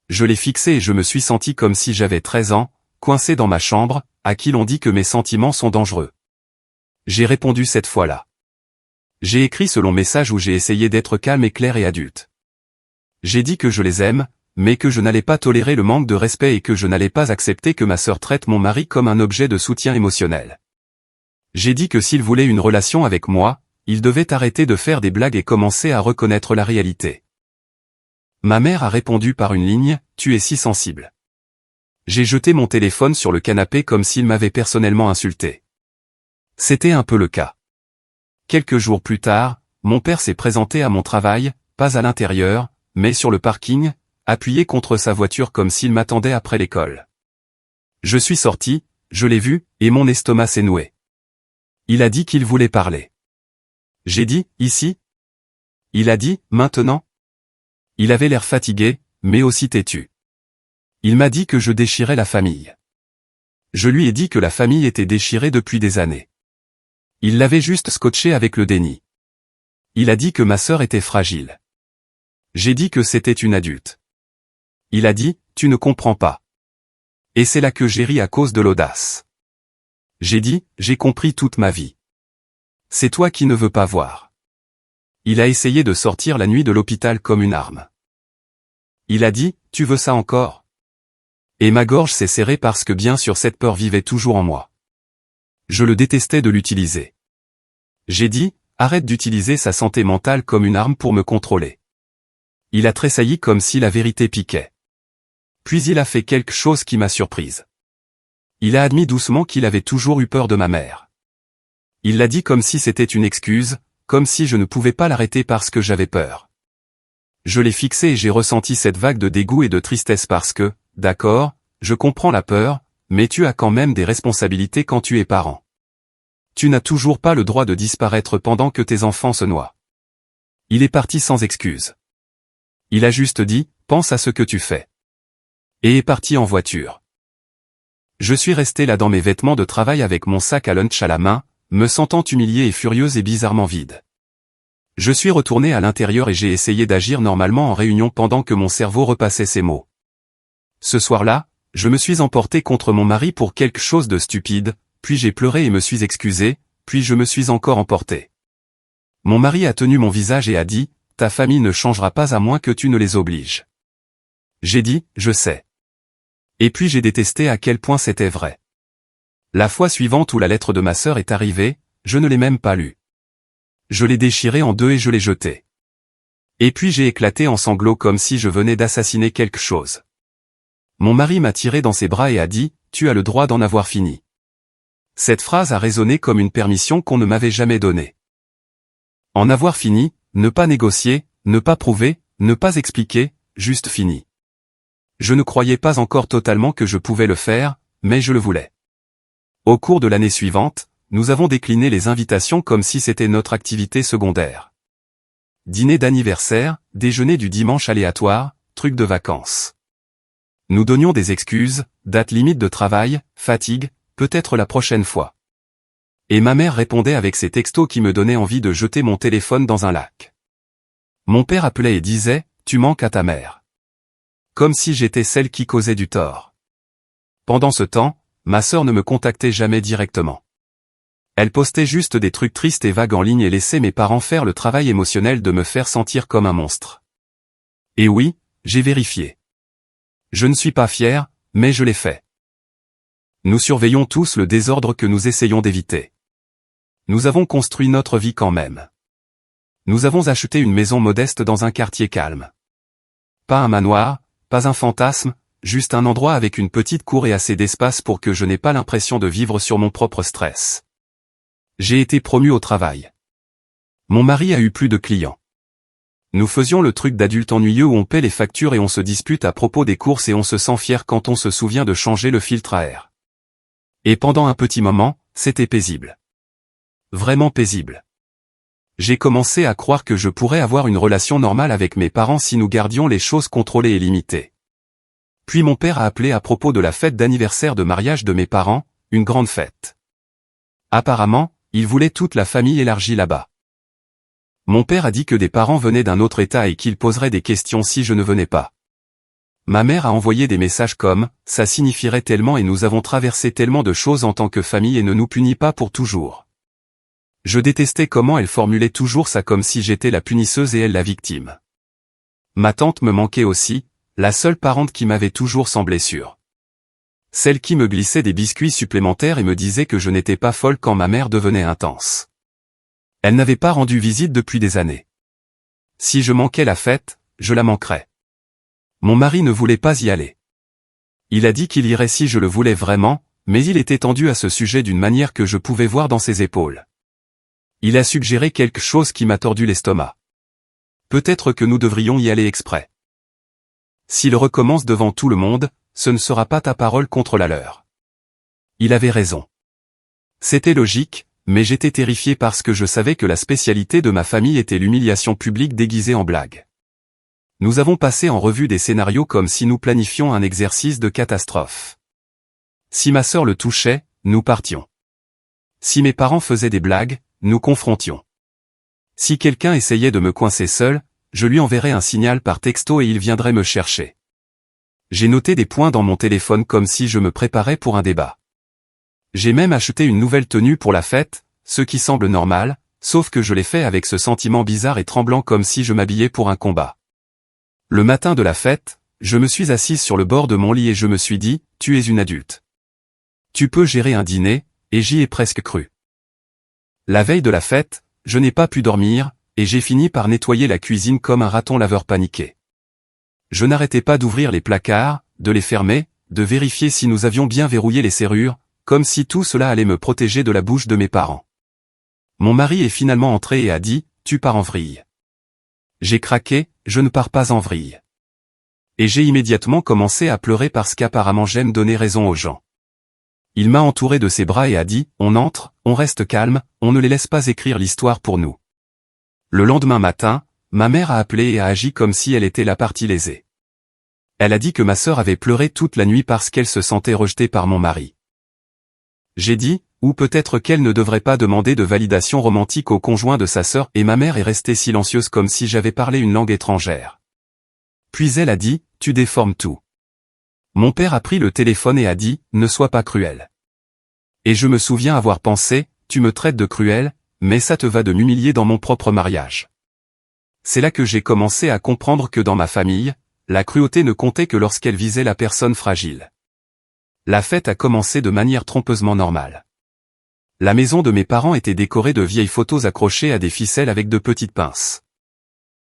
Je l'ai fixée et je me suis senti comme si j'avais 13 ans, coincé dans ma chambre, à qui l'on dit que mes sentiments sont dangereux. J'ai répondu cette fois-là. J'ai écrit ce long message où j'ai essayé d'être calme et clair et adulte. J'ai dit que je les aime, mais que je n'allais pas tolérer le manque de respect et que je n'allais pas accepter que ma sœur traite mon mari comme un objet de soutien émotionnel. J'ai dit que s'il voulait une relation avec moi, il devait arrêter de faire des blagues et commencer à reconnaître la réalité. Ma mère a répondu par une ligne, « Tu es si sensible ». J'ai jeté mon téléphone sur le canapé comme s'il m'avait personnellement insulté. C'était un peu le cas. Quelques jours plus tard, mon père s'est présenté à mon travail, pas à l'intérieur, mais sur le parking, appuyé contre sa voiture comme s'il m'attendait après l'école. Je suis sorti, je l'ai vu, et mon estomac s'est noué. Il a dit qu'il voulait parler. J'ai dit, ici? Il a dit, maintenant? Il avait l'air fatigué, mais aussi têtu. Il m'a dit que je déchirais la famille. Je lui ai dit que la famille était déchirée depuis des années. Il l'avait juste scotché avec le déni. Il a dit que ma sœur était fragile. J'ai dit que c'était une adulte. Il a dit, tu ne comprends pas. Et c'est là que j'ai ri à cause de l'audace. J'ai dit, j'ai compris toute ma vie. C'est toi qui ne veux pas voir. Il a essayé de sortir la nuit de l'hôpital comme une arme. Il a dit, tu veux ça encore? Et ma gorge s'est serrée parce que bien sûr cette peur vivait toujours en moi. Je le détestais de l'utiliser. J'ai dit, arrête d'utiliser sa santé mentale comme une arme pour me contrôler. Il a tressailli comme si la vérité piquait. Puis il a fait quelque chose qui m'a surprise. Il a admis doucement qu'il avait toujours eu peur de ma mère. Il l'a dit comme si c'était une excuse, comme si je ne pouvais pas l'arrêter parce que j'avais peur. Je l'ai fixé et j'ai ressenti cette vague de dégoût et de tristesse parce que, d'accord, je comprends la peur, mais tu as quand même des responsabilités quand tu es parent. Tu n'as toujours pas le droit de disparaître pendant que tes enfants se noient. Il est parti sans excuse. Il a juste dit, pense à ce que tu fais. Et est parti en voiture. Je suis resté là dans mes vêtements de travail avec mon sac à lunch à la main, me sentant humilié et furieux et bizarrement vide. Je suis retourné à l'intérieur et j'ai essayé d'agir normalement en réunion pendant que mon cerveau repassait ces mots. Ce soir-là, je me suis emporté contre mon mari pour quelque chose de stupide, puis j'ai pleuré et me suis excusé, puis je me suis encore emporté. Mon mari a tenu mon visage et a dit, « Ta famille ne changera pas à moins que tu ne les obliges. » J'ai dit, « Je sais. » Et puis j'ai détesté à quel point c'était vrai. La fois suivante où la lettre de ma sœur est arrivée, je ne l'ai même pas lue. Je l'ai déchirée en deux et je l'ai jetée. Et puis j'ai éclaté en sanglots comme si je venais d'assassiner quelque chose. Mon mari m'a tiré dans ses bras et a dit, « Tu as le droit d'en avoir fini. » Cette phrase a résonné comme une permission qu'on ne m'avait jamais donnée. En avoir fini, ne pas négocier, ne pas prouver, ne pas expliquer, juste fini. Je ne croyais pas encore totalement que je pouvais le faire, mais je le voulais. Au cours de l'année suivante, nous avons décliné les invitations comme si c'était notre activité secondaire. Dîner d'anniversaire, déjeuner du dimanche aléatoire, truc de vacances. Nous donnions des excuses, date limite de travail, fatigue, peut-être la prochaine fois. Et ma mère répondait avec ces textos qui me donnaient envie de jeter mon téléphone dans un lac. Mon père appelait et disait, « Tu manques à ta mère. » Comme si j'étais celle qui causait du tort. Pendant ce temps, ma sœur ne me contactait jamais directement. Elle postait juste des trucs tristes et vagues en ligne et laissait mes parents faire le travail émotionnel de me faire sentir comme un monstre. Et oui, j'ai vérifié. Je ne suis pas fier, mais je l'ai fait. Nous surveillons tous le désordre que nous essayons d'éviter. Nous avons construit notre vie quand même. Nous avons acheté une maison modeste dans un quartier calme. Pas un manoir, pas un fantasme, juste un endroit avec une petite cour et assez d'espace pour que je n'ai pas l'impression de vivre sur mon propre stress. J'ai été promu au travail. Mon mari a eu plus de clients. Nous faisions le truc d'adulte ennuyeux où on paie les factures et on se dispute à propos des courses et on se sent fier quand on se souvient de changer le filtre à air. Et pendant un petit moment, c'était paisible. Vraiment paisible. J'ai commencé à croire que je pourrais avoir une relation normale avec mes parents si nous gardions les choses contrôlées et limitées. Puis mon père a appelé à propos de la fête d'anniversaire de mariage de mes parents, une grande fête. Apparemment, il voulait toute la famille élargie là-bas. Mon père a dit que des parents venaient d'un autre état et qu'il poserait des questions si je ne venais pas. Ma mère a envoyé des messages comme « Ça signifierait tellement et nous avons traversé tellement de choses en tant que famille et ne nous punit pas pour toujours. » Je détestais comment elle formulait toujours ça comme si j'étais la punisseuse et elle la victime. Ma tante me manquait aussi, la seule parente qui m'avait toujours semblé sûre. Celle qui me glissait des biscuits supplémentaires et me disait que je n'étais pas folle quand ma mère devenait intense. Elle n'avait pas rendu visite depuis des années. Si je manquais la fête, je la manquerais. Mon mari ne voulait pas y aller. Il a dit qu'il irait si je le voulais vraiment, mais il était tendu à ce sujet d'une manière que je pouvais voir dans ses épaules. Il a suggéré quelque chose qui m'a tordu l'estomac. Peut-être que nous devrions y aller exprès. S'il recommence devant tout le monde, ce ne sera pas ta parole contre la leur. Il avait raison. C'était logique, mais j'étais terrifié parce que je savais que la spécialité de ma famille était l'humiliation publique déguisée en blague. Nous avons passé en revue des scénarios comme si nous planifions un exercice de catastrophe. Si ma sœur le touchait, nous partions. Si mes parents faisaient des blagues, nous confrontions. Si quelqu'un essayait de me coincer seul, je lui enverrais un signal par texto et il viendrait me chercher. J'ai noté des points dans mon téléphone comme si je me préparais pour un débat. J'ai même acheté une nouvelle tenue pour la fête, ce qui semble normal, sauf que je l'ai fait avec ce sentiment bizarre et tremblant comme si je m'habillais pour un combat. Le matin de la fête, je me suis assise sur le bord de mon lit et je me suis dit, tu es une adulte. Tu peux gérer un dîner, et j'y ai presque cru. La veille de la fête, je n'ai pas pu dormir, et j'ai fini par nettoyer la cuisine comme un raton laveur paniqué. Je n'arrêtais pas d'ouvrir les placards, de les fermer, de vérifier si nous avions bien verrouillé les serrures, comme si tout cela allait me protéger de la bouche de mes parents. Mon mari est finalement entré et a dit, tu pars en vrille. J'ai craqué, je ne pars pas en vrille. Et j'ai immédiatement commencé à pleurer parce qu'apparemment j'aime donner raison aux gens. Il m'a entouré de ses bras et a dit, on entre, on reste calme, on ne les laisse pas écrire l'histoire pour nous. Le lendemain matin, ma mère a appelé et a agi comme si elle était la partie lésée. Elle a dit que ma sœur avait pleuré toute la nuit parce qu'elle se sentait rejetée par mon mari. J'ai dit, ou peut-être qu'elle ne devrait pas demander de validation romantique au conjoint de sa sœur et ma mère est restée silencieuse comme si j'avais parlé une langue étrangère. Puis elle a dit, tu déformes tout. Mon père a pris le téléphone et a dit, ne sois pas cruel. Et je me souviens avoir pensé, tu me traites de cruel, mais ça te va de m'humilier dans mon propre mariage. C'est là que j'ai commencé à comprendre que dans ma famille, la cruauté ne comptait que lorsqu'elle visait la personne fragile. La fête a commencé de manière trompeusement normale. La maison de mes parents était décorée de vieilles photos accrochées à des ficelles avec de petites pinces.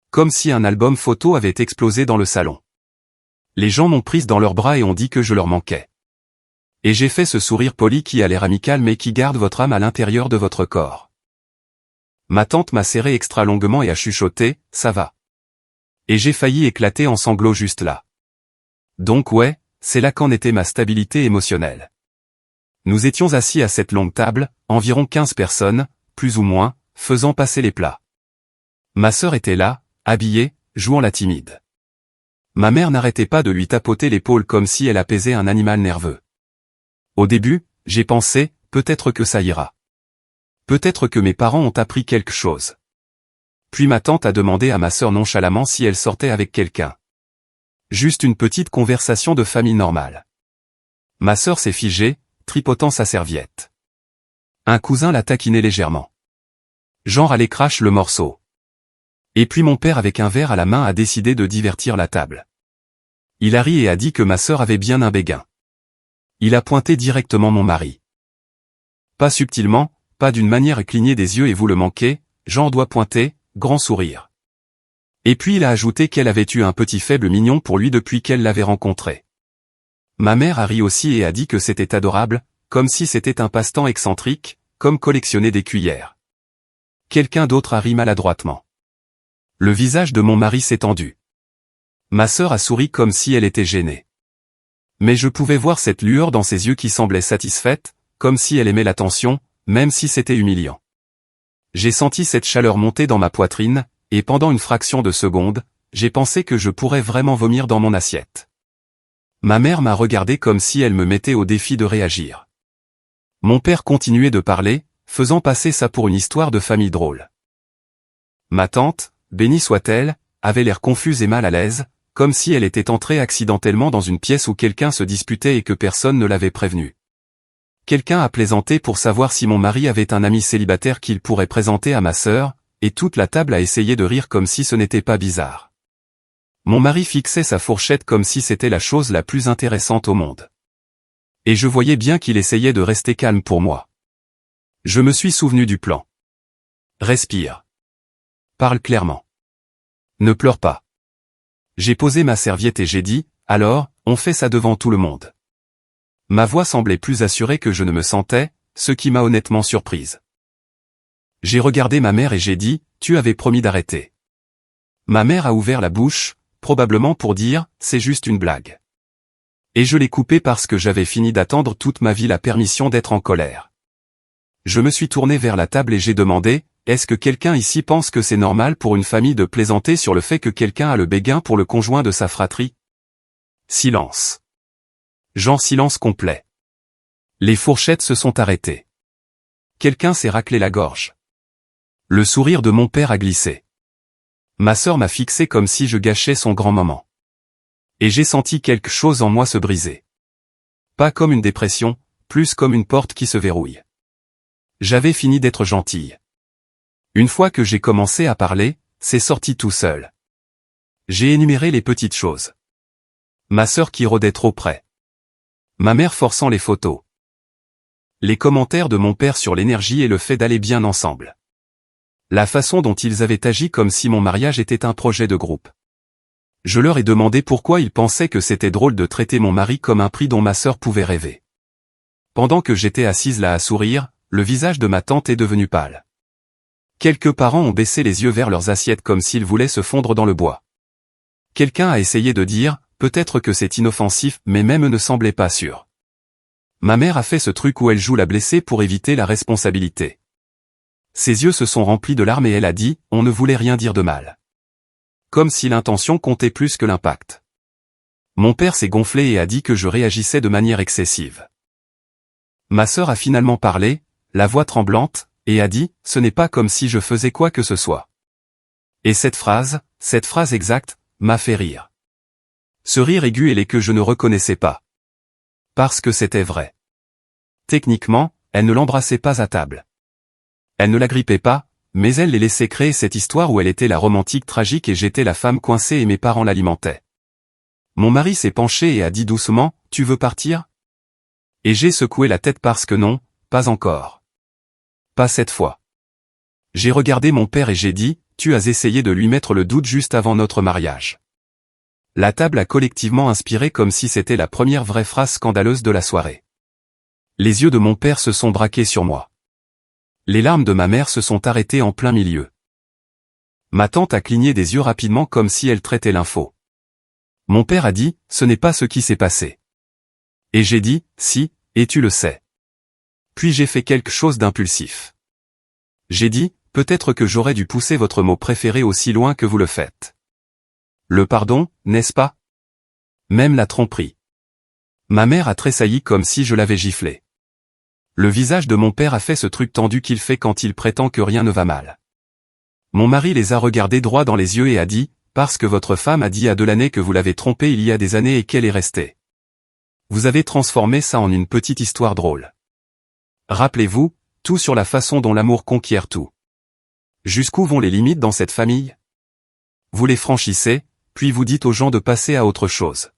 Comme si un album photo avait explosé dans le salon. Les gens m'ont prise dans leurs bras et ont dit que je leur manquais. Et j'ai fait ce sourire poli qui a l'air amical mais qui garde votre âme à l'intérieur de votre corps. Ma tante m'a serré extra longuement et a chuchoté, ça va. Et j'ai failli éclater en sanglots juste là. Donc ouais, c'est là qu'en était ma stabilité émotionnelle. Nous étions assis à cette longue table, environ 15 personnes, plus ou moins, faisant passer les plats. Ma sœur était là, habillée, jouant la timide. Ma mère n'arrêtait pas de lui tapoter l'épaule comme si elle apaisait un animal nerveux. Au début, j'ai pensé, peut-être que ça ira. Peut-être que mes parents ont appris quelque chose. Puis ma tante a demandé à ma sœur nonchalamment si elle sortait avec quelqu'un. Juste une petite conversation de famille normale. Ma sœur s'est figée, tripotant sa serviette. Un cousin l'a taquiné légèrement. Genre allez crache le morceau. Et puis mon père avec un verre à la main a décidé de divertir la table. Il a ri et a dit que ma sœur avait bien un béguin. Il a pointé directement mon mari. Pas subtilement, pas d'une manière clignée des yeux et vous le manquez, genre doigt pointé, grand sourire. Et puis il a ajouté qu'elle avait eu un petit faible mignon pour lui depuis qu'elle l'avait rencontré. Ma mère a ri aussi et a dit que c'était adorable, comme si c'était un passe-temps excentrique, comme collectionner des cuillères. Quelqu'un d'autre a ri maladroitement. Le visage de mon mari s'est tendu. Ma sœur a souri comme si elle était gênée. Mais je pouvais voir cette lueur dans ses yeux qui semblait satisfaite, comme si elle aimait l'attention, même si c'était humiliant. J'ai senti cette chaleur monter dans ma poitrine, et pendant une fraction de seconde, j'ai pensé que je pourrais vraiment vomir dans mon assiette. Ma mère m'a regardé comme si elle me mettait au défi de réagir. Mon père continuait de parler, faisant passer ça pour une histoire de famille drôle. Ma tante, bénie soit-elle, avait l'air confuse et mal à l'aise, comme si elle était entrée accidentellement dans une pièce où quelqu'un se disputait et que personne ne l'avait prévenue. Quelqu'un a plaisanté pour savoir si mon mari avait un ami célibataire qu'il pourrait présenter à ma sœur, et toute la table a essayé de rire comme si ce n'était pas bizarre. Mon mari fixait sa fourchette comme si c'était la chose la plus intéressante au monde. Et je voyais bien qu'il essayait de rester calme pour moi. Je me suis souvenu du plan. Respire. Parle clairement. Ne pleure pas. J'ai posé ma serviette et j'ai dit, alors, on fait ça devant tout le monde. Ma voix semblait plus assurée que je ne me sentais, ce qui m'a honnêtement surprise. J'ai regardé ma mère et j'ai dit, tu avais promis d'arrêter. Ma mère a ouvert la bouche, probablement pour dire, c'est juste une blague. Et je l'ai coupé parce que j'avais fini d'attendre toute ma vie la permission d'être en colère. Je me suis tourné vers la table et j'ai demandé, est-ce que quelqu'un ici pense que c'est normal pour une famille de plaisanter sur le fait que quelqu'un a le béguin pour le conjoint de sa fratrie? Silence. Genre silence complet. Les fourchettes se sont arrêtées. Quelqu'un s'est raclé la gorge. Le sourire de mon père a glissé. Ma sœur m'a fixé comme si je gâchais son grand moment. Et j'ai senti quelque chose en moi se briser. Pas comme une dépression, plus comme une porte qui se verrouille. J'avais fini d'être gentille. Une fois que j'ai commencé à parler, c'est sorti tout seul. J'ai énuméré les petites choses. Ma sœur qui rôdait trop près. Ma mère forçant les photos. Les commentaires de mon père sur l'énergie et le fait d'aller bien ensemble. La façon dont ils avaient agi comme si mon mariage était un projet de groupe. Je leur ai demandé pourquoi ils pensaient que c'était drôle de traiter mon mari comme un prix dont ma sœur pouvait rêver. Pendant que j'étais assise là à sourire, le visage de ma tante est devenu pâle. Quelques parents ont baissé les yeux vers leurs assiettes comme s'ils voulaient se fondre dans le bois. Quelqu'un a essayé de dire, peut-être que c'est inoffensif, mais même ne semblait pas sûr. Ma mère a fait ce truc où elle joue la blessée pour éviter la responsabilité. Ses yeux se sont remplis de larmes et elle a dit, on ne voulait rien dire de mal. Comme si l'intention comptait plus que l'impact. Mon père s'est gonflé et a dit que je réagissais de manière excessive. Ma sœur a finalement parlé, la voix tremblante, et a dit, ce n'est pas comme si je faisais quoi que ce soit. Et cette phrase exacte, m'a fait rire. Ce rire aigu et que je ne reconnaissais pas. Parce que c'était vrai. Techniquement, elle ne l'embrassait pas à table. Elle ne l'agrippait pas, mais elle les laissait créer cette histoire où elle était la romantique tragique et j'étais la femme coincée et mes parents l'alimentaient. Mon mari s'est penché et a dit doucement, tu veux partir? Et j'ai secoué la tête parce que non, pas encore. Pas cette fois. J'ai regardé mon père et j'ai dit, tu as essayé de lui mettre le doute juste avant notre mariage. La table a collectivement inspiré comme si c'était la première vraie phrase scandaleuse de la soirée. Les yeux de mon père se sont braqués sur moi. Les larmes de ma mère se sont arrêtées en plein milieu. Ma tante a cligné des yeux rapidement comme si elle traitait l'info. Mon père a dit, ce n'est pas ce qui s'est passé. Et j'ai dit, si, et tu le sais. Puis j'ai fait quelque chose d'impulsif. J'ai dit, peut-être que j'aurais dû pousser votre mot préféré aussi loin que vous le faites. Le pardon, n'est-ce pas? Même la tromperie. Ma mère a tressailli comme si je l'avais giflé. Le visage de mon père a fait ce truc tendu qu'il fait quand il prétend que rien ne va mal. Mon mari les a regardés droit dans les yeux et a dit, parce que votre femme a dit à Delaney que vous l'avez trompée il y a des années et qu'elle est restée. Vous avez transformé ça en une petite histoire drôle. Rappelez-vous, tout sur la façon dont l'amour conquiert tout. Jusqu'où vont les limites dans cette famille? Vous les franchissez, puis vous dites aux gens de passer à autre chose.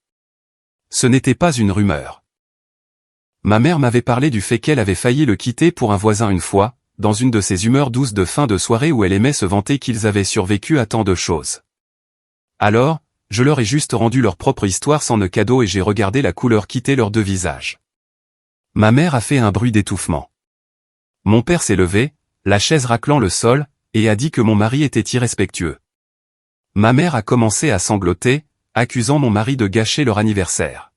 Ce n'était pas une rumeur. Ma mère m'avait parlé du fait qu'elle avait failli le quitter pour un voisin une fois, dans une de ces humeurs douces de fin de soirée où elle aimait se vanter qu'ils avaient survécu à tant de choses. Alors, je leur ai juste rendu leur propre histoire sans ne cadeau et j'ai regardé la couleur quitter leurs deux visages. Ma mère a fait un bruit d'étouffement. Mon père s'est levé, la chaise raclant le sol, et a dit que mon mari était irrespectueux. Ma mère a commencé à sangloter, accusant mon mari de gâcher leur anniversaire.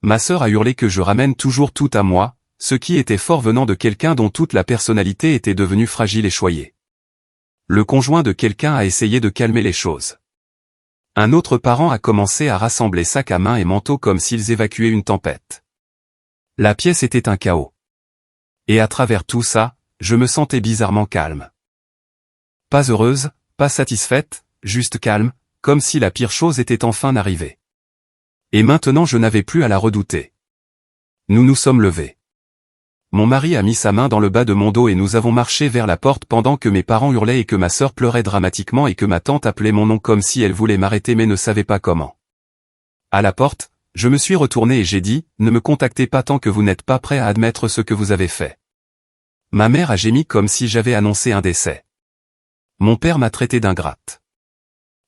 Ma sœur a hurlé que je ramène toujours tout à moi, ce qui était fort venant de quelqu'un dont toute la personnalité était devenue fragile et choyée. Le conjoint de quelqu'un a essayé de calmer les choses. Un autre parent a commencé à rassembler sacs à main et manteaux comme s'ils évacuaient une tempête. La pièce était un chaos. Et à travers tout ça, je me sentais bizarrement calme. Pas heureuse, pas satisfaite, juste calme, comme si la pire chose était enfin arrivée. Et maintenant je n'avais plus à la redouter. Nous nous sommes levés. Mon mari a mis sa main dans le bas de mon dos et nous avons marché vers la porte pendant que mes parents hurlaient et que ma sœur pleurait dramatiquement et que ma tante appelait mon nom comme si elle voulait m'arrêter mais ne savait pas comment. À la porte, je me suis retourné et j'ai dit, ne me contactez pas tant que vous n'êtes pas prêt à admettre ce que vous avez fait. Ma mère a gémi comme si j'avais annoncé un décès. Mon père m'a traité d'ingrate.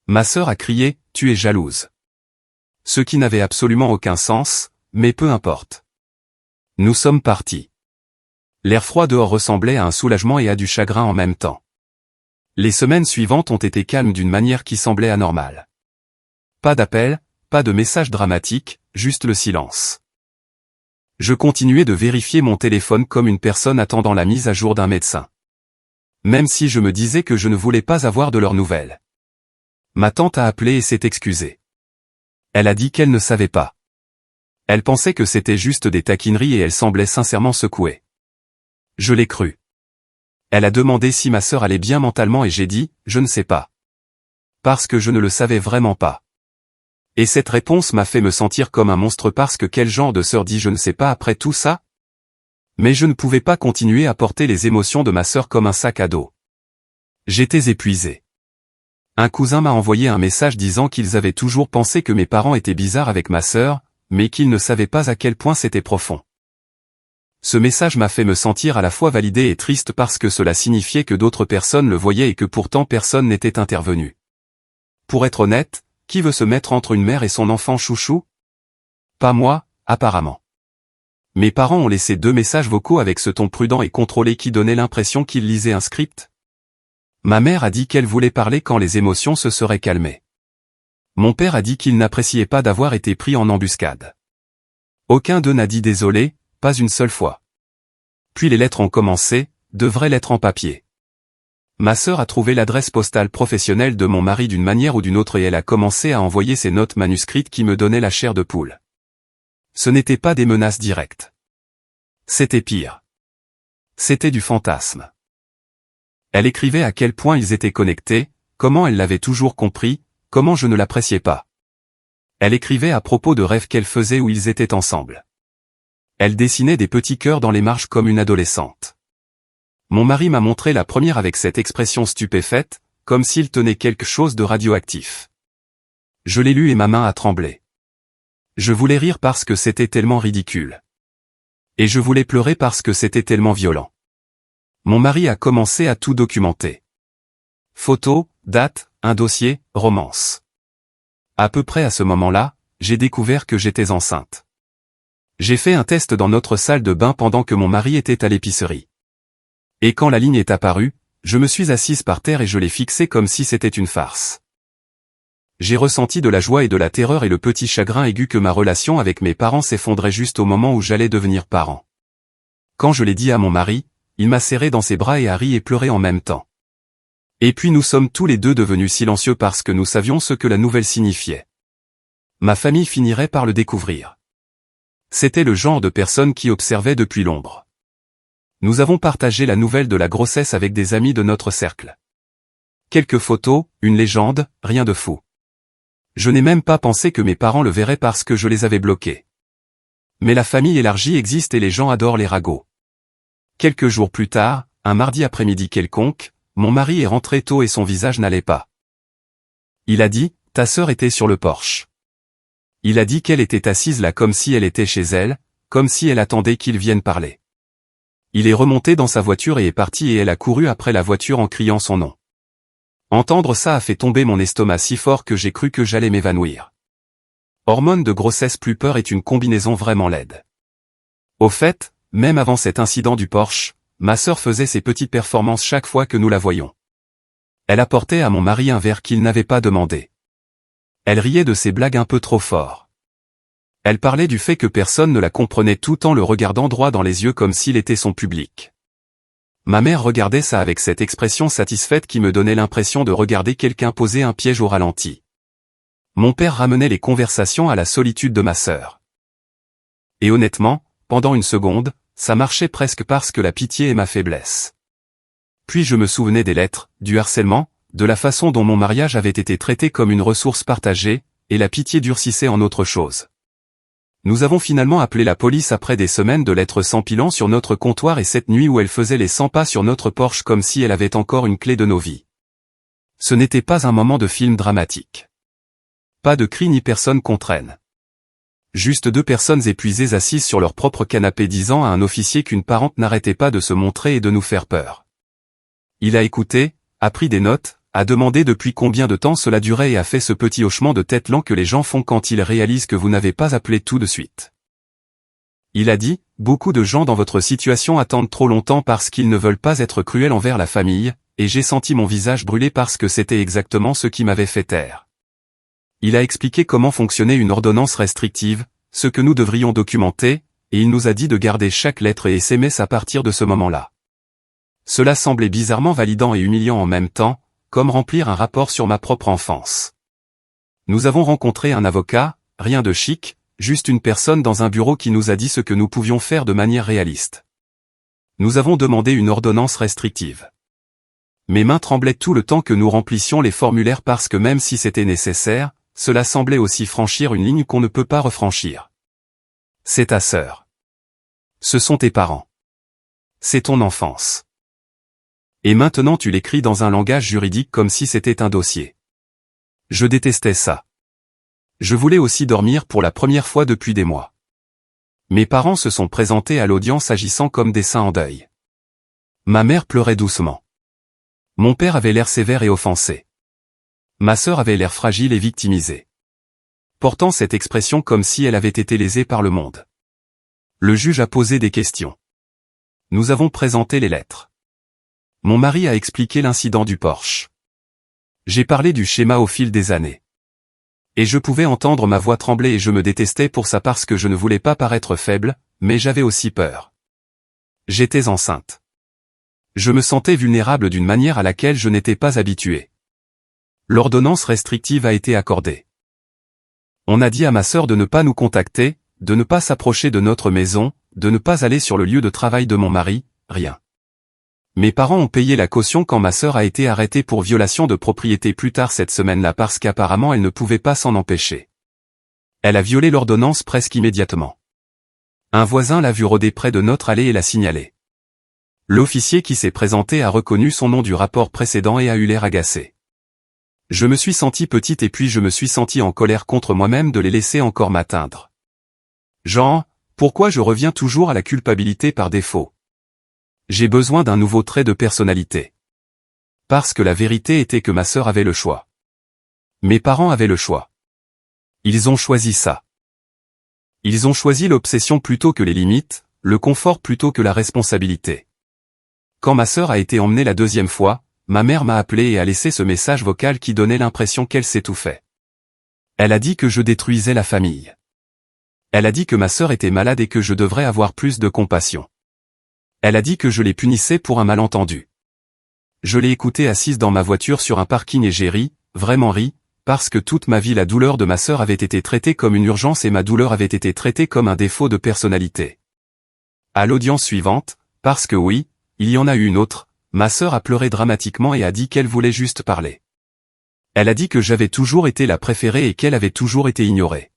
Ma sœur a crié, tu es jalouse. Ce qui n'avait absolument aucun sens, mais peu importe. Nous sommes partis. L'air froid dehors ressemblait à un soulagement et à du chagrin en même temps. Les semaines suivantes ont été calmes d'une manière qui semblait anormale. Pas d'appel, pas de message dramatique, juste le silence. Je continuais de vérifier mon téléphone comme une personne attendant la mise à jour d'un médecin. Même si je me disais que je ne voulais pas avoir de leurs nouvelles. Ma tante a appelé et s'est excusée. Elle a dit qu'elle ne savait pas. Elle pensait que c'était juste des taquineries et elle semblait sincèrement secouée. Je l'ai cru. Elle a demandé si ma sœur allait bien mentalement et j'ai dit, je ne sais pas. Parce que je ne le savais vraiment pas. Et cette réponse m'a fait me sentir comme un monstre parce que quel genre de sœur dit je ne sais pas après tout ça? Mais je ne pouvais pas continuer à porter les émotions de ma sœur comme un sac à dos. J'étais épuisé. Un cousin m'a envoyé un message disant qu'ils avaient toujours pensé que mes parents étaient bizarres avec ma sœur, mais qu'ils ne savaient pas à quel point c'était profond. Ce message m'a fait me sentir à la fois validé et triste parce que cela signifiait que d'autres personnes le voyaient et que pourtant personne n'était intervenu. Pour être honnête, qui veut se mettre entre une mère et son enfant chouchou? Pas moi, apparemment. Mes parents ont laissé 2 messages vocaux avec ce ton prudent et contrôlé qui donnait l'impression qu'ils lisaient un script. Ma mère a dit qu'elle voulait parler quand les émotions se seraient calmées. Mon père a dit qu'il n'appréciait pas d'avoir été pris en embuscade. Aucun d'eux n'a dit désolé, pas une seule fois. Puis les lettres ont commencé, de vraies lettres en papier. Ma sœur a trouvé l'adresse postale professionnelle de mon mari d'une manière ou d'une autre et elle a commencé à envoyer ses notes manuscrites qui me donnaient la chair de poule. Ce n'étaient pas des menaces directes. C'était pire. C'était du fantasme. Elle écrivait à quel point ils étaient connectés, comment elle l'avait toujours compris, comment je ne l'appréciais pas. Elle écrivait à propos de rêves qu'elle faisait où ils étaient ensemble. Elle dessinait des petits cœurs dans les marges comme une adolescente. Mon mari m'a montré la première avec cette expression stupéfaite, comme s'il tenait quelque chose de radioactif. Je l'ai lu et ma main a tremblé. Je voulais rire parce que c'était tellement ridicule. Et je voulais pleurer parce que c'était tellement violent. Mon mari a commencé à tout documenter. Photos, dates, un dossier, romance. À peu près à ce moment-là, j'ai découvert que j'étais enceinte. J'ai fait un test dans notre salle de bain pendant que mon mari était à l'épicerie. Et quand la ligne est apparue, je me suis assise par terre et je l'ai fixée comme si c'était une farce. J'ai ressenti de la joie et de la terreur et le petit chagrin aigu que ma relation avec mes parents s'effondrait juste au moment où j'allais devenir parent. Quand je l'ai dit à mon mari, il m'a serré dans ses bras et a ri et pleuré en même temps. Et puis nous sommes tous les deux devenus silencieux parce que nous savions ce que la nouvelle signifiait. Ma famille finirait par le découvrir. C'était le genre de personne qui observait depuis l'ombre. Nous avons partagé la nouvelle de la grossesse avec des amis de notre cercle. Quelques photos, une légende, rien de fou. Je n'ai même pas pensé que mes parents le verraient parce que je les avais bloqués. Mais la famille élargie existe et les gens adorent les ragots. Quelques jours plus tard, un mardi après-midi quelconque, mon mari est rentré tôt et son visage n'allait pas. Il a dit, ta sœur était sur le porche. Il a dit qu'elle était assise là comme si elle était chez elle, comme si elle attendait qu'il vienne parler. Il est remonté dans sa voiture et est parti et elle a couru après la voiture en criant son nom. Entendre ça a fait tomber mon estomac si fort que j'ai cru que j'allais m'évanouir. Hormones de grossesse plus peur est une combinaison vraiment laide. Au fait, même avant cet incident du Porsche, ma sœur faisait ses petites performances chaque fois que nous la voyions. Elle apportait à mon mari un verre qu'il n'avait pas demandé. Elle riait de ses blagues un peu trop fort. Elle parlait du fait que personne ne la comprenait tout en le regardant droit dans les yeux comme s'il était son public. Ma mère regardait ça avec cette expression satisfaite qui me donnait l'impression de regarder quelqu'un poser un piège au ralenti. Mon père ramenait les conversations à la solitude de ma sœur. Et honnêtement, pendant une seconde, ça marchait presque parce que la pitié est ma faiblesse. Puis je me souvenais des lettres, du harcèlement, de la façon dont mon mariage avait été traité comme une ressource partagée, et la pitié durcissait en autre chose. Nous avons finalement appelé la police après des semaines de lettres s'empilant sur notre comptoir et cette nuit où elle faisait les 100 pas sur notre porche comme si elle avait encore une clé de nos vies. Ce n'était pas un moment de film dramatique. Pas de cris ni personne contre elle. Juste deux personnes épuisées assises sur leur propre canapé disant à un officier qu'une parente n'arrêtait pas de se montrer et de nous faire peur. Il a écouté, a pris des notes, a demandé depuis combien de temps cela durait et a fait ce petit hochement de tête lent que les gens font quand ils réalisent que vous n'avez pas appelé tout de suite. Il a dit, beaucoup de gens dans votre situation attendent trop longtemps parce qu'ils ne veulent pas être cruels envers la famille, et j'ai senti mon visage brûler parce que c'était exactement ce qui m'avait fait taire. Il a expliqué comment fonctionnait une ordonnance restrictive, ce que nous devrions documenter, et il nous a dit de garder chaque lettre et SMS à partir de ce moment-là. Cela semblait bizarrement validant et humiliant en même temps, comme remplir un rapport sur ma propre enfance. Nous avons rencontré un avocat, rien de chic, juste une personne dans un bureau qui nous a dit ce que nous pouvions faire de manière réaliste. Nous avons demandé une ordonnance restrictive. Mes mains tremblaient tout le temps que nous remplissions les formulaires parce que même si c'était nécessaire, cela semblait aussi franchir une ligne qu'on ne peut pas refranchir. C'est ta sœur. Ce sont tes parents. C'est ton enfance. Et maintenant tu l'écris dans un langage juridique comme si c'était un dossier. Je détestais ça. Je voulais aussi dormir pour la première fois depuis des mois. Mes parents se sont présentés à l'audience agissant comme des saints en deuil. Ma mère pleurait doucement. Mon père avait l'air sévère et offensé. Ma sœur avait l'air fragile et victimisée. Portant cette expression comme si elle avait été lésée par le monde. Le juge a posé des questions. Nous avons présenté les lettres. Mon mari a expliqué l'incident du Porsche. J'ai parlé du schéma au fil des années. Et je pouvais entendre ma voix trembler et je me détestais pour ça parce que je ne voulais pas paraître faible, mais j'avais aussi peur. J'étais enceinte. Je me sentais vulnérable d'une manière à laquelle je n'étais pas habitué. L'ordonnance restrictive a été accordée. On a dit à ma sœur de ne pas nous contacter, de ne pas s'approcher de notre maison, de ne pas aller sur le lieu de travail de mon mari, rien. Mes parents ont payé la caution quand ma sœur a été arrêtée pour violation de propriété plus tard cette semaine-là parce qu'apparemment elle ne pouvait pas s'en empêcher. Elle a violé l'ordonnance presque immédiatement. Un voisin l'a vue rôder près de notre allée et l'a signalé. L'officier qui s'est présenté a reconnu son nom du rapport précédent et a eu l'air agacé. Je me suis senti petite et puis je me suis senti en colère contre moi-même de les laisser encore m'atteindre. Jean, pourquoi je reviens toujours à la culpabilité par défaut? J'ai besoin d'un nouveau trait de personnalité. Parce que la vérité était que ma sœur avait le choix. Mes parents avaient le choix. Ils ont choisi ça. Ils ont choisi l'obsession plutôt que les limites, le confort plutôt que la responsabilité. Quand ma sœur a été emmenée la deuxième fois, ma mère m'a appelé et a laissé ce message vocal qui donnait l'impression qu'elle s'étouffait. Elle a dit que je détruisais la famille. Elle a dit que ma sœur était malade et que je devrais avoir plus de compassion. Elle a dit que je les punissais pour un malentendu. Je l'ai écoutée assise dans ma voiture sur un parking et j'ai ri, vraiment ri, parce que toute ma vie la douleur de ma sœur avait été traitée comme une urgence et ma douleur avait été traitée comme un défaut de personnalité. À l'audience suivante, parce que oui, il y en a eu une autre, ma sœur a pleuré dramatiquement et a dit qu'elle voulait juste parler. Elle a dit que j'avais toujours été la préférée et qu'elle avait toujours été ignorée.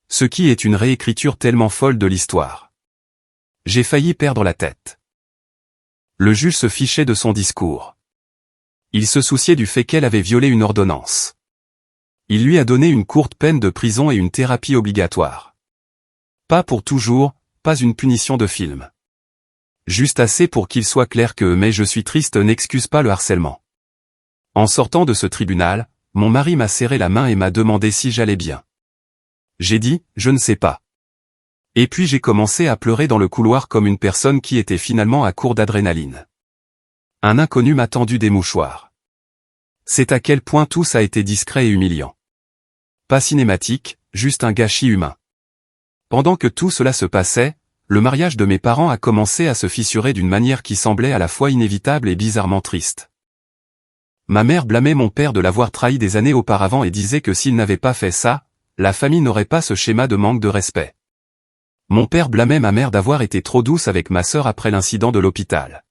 Ce qui est une réécriture tellement folle de l'histoire. J'ai failli perdre la tête. Le juge se fichait de son discours. Il se souciait du fait qu'elle avait violé une ordonnance. Il lui a donné une courte peine de prison et une thérapie obligatoire. Pas pour toujours, pas une punition de film. Juste assez pour qu'il soit clair que « mais je suis triste » n'excuse pas le harcèlement. En sortant de ce tribunal, mon mari m'a serré la main et m'a demandé si j'allais bien. J'ai dit « je ne sais pas ». Et puis j'ai commencé à pleurer dans le couloir comme une personne qui était finalement à court d'adrénaline. Un inconnu m'a tendu des mouchoirs. C'est à quel point tout ça a été discret et humiliant. Pas cinématique, juste un gâchis humain. Pendant que tout cela se passait, le mariage de mes parents a commencé à se fissurer d'une manière qui semblait à la fois inévitable et bizarrement triste. Ma mère blâmait mon père de l'avoir trahi des années auparavant et disait que s'il n'avait pas fait ça, la famille n'aurait pas ce schéma de manque de respect. Mon père blâmait ma mère d'avoir été trop douce avec ma sœur après l'incident de l'hôpital.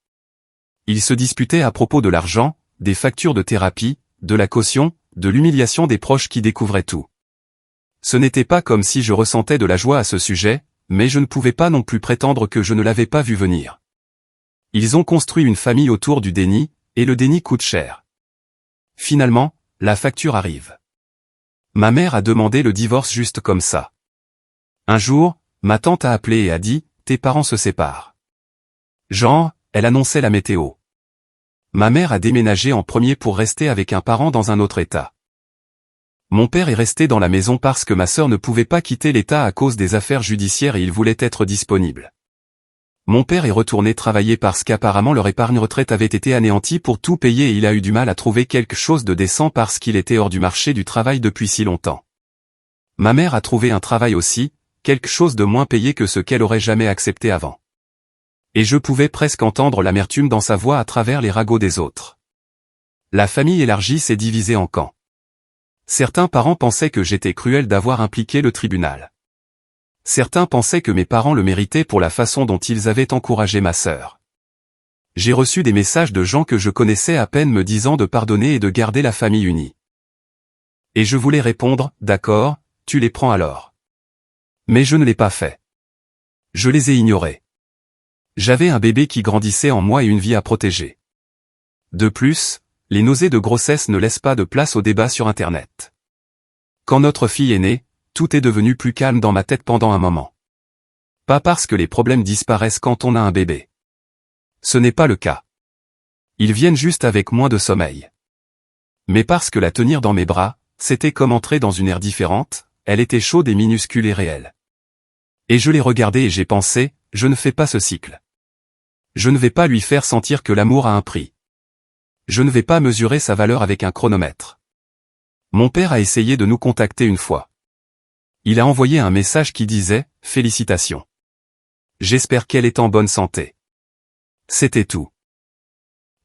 Ils se disputaient à propos de l'argent, des factures de thérapie, de la caution, de l'humiliation des proches qui découvraient tout. Ce n'était pas comme si je ressentais de la joie à ce sujet, mais je ne pouvais pas non plus prétendre que je ne l'avais pas vu venir. Ils ont construit une famille autour du déni, et le déni coûte cher. Finalement, la facture arrive. Ma mère a demandé le divorce juste comme ça. Un jour, ma tante a appelé et a dit, tes parents se séparent. Genre, elle annonçait la météo. Ma mère a déménagé en premier pour rester avec un parent dans un autre état. Mon père est resté dans la maison parce que ma sœur ne pouvait pas quitter l'état à cause des affaires judiciaires et il voulait être disponible. Mon père est retourné travailler parce qu'apparemment leur épargne retraite avait été anéantie pour tout payer et il a eu du mal à trouver quelque chose de décent parce qu'il était hors du marché du travail depuis si longtemps. Ma mère a trouvé un travail aussi, quelque chose de moins payé que ce qu'elle aurait jamais accepté avant. Et je pouvais presque entendre l'amertume dans sa voix à travers les ragots des autres. La famille élargie s'est divisée en camps. Certains parents pensaient que j'étais cruel d'avoir impliqué le tribunal. Certains pensaient que mes parents le méritaient pour la façon dont ils avaient encouragé ma sœur. J'ai reçu des messages de gens que je connaissais à peine me disant de pardonner et de garder la famille unie. Et je voulais répondre, d'accord, tu les prends alors. Mais je ne l'ai pas fait. Je les ai ignorés. J'avais un bébé qui grandissait en moi et une vie à protéger. De plus, les nausées de grossesse ne laissent pas de place au débat sur Internet. Quand notre fille est née, tout est devenu plus calme dans ma tête pendant un moment. Pas parce que les problèmes disparaissent quand on a un bébé. Ce n'est pas le cas. Ils viennent juste avec moins de sommeil. Mais parce que la tenir dans mes bras, c'était comme entrer dans une ère différente, elle était chaude et minuscule et réelle. Et je l'ai regardée et j'ai pensé, je ne fais pas ce cycle. Je ne vais pas lui faire sentir que l'amour a un prix. Je ne vais pas mesurer sa valeur avec un chronomètre. Mon père a essayé de nous contacter une fois. Il a envoyé un message qui disait « Félicitations. J'espère qu'elle est en bonne santé. » C'était tout.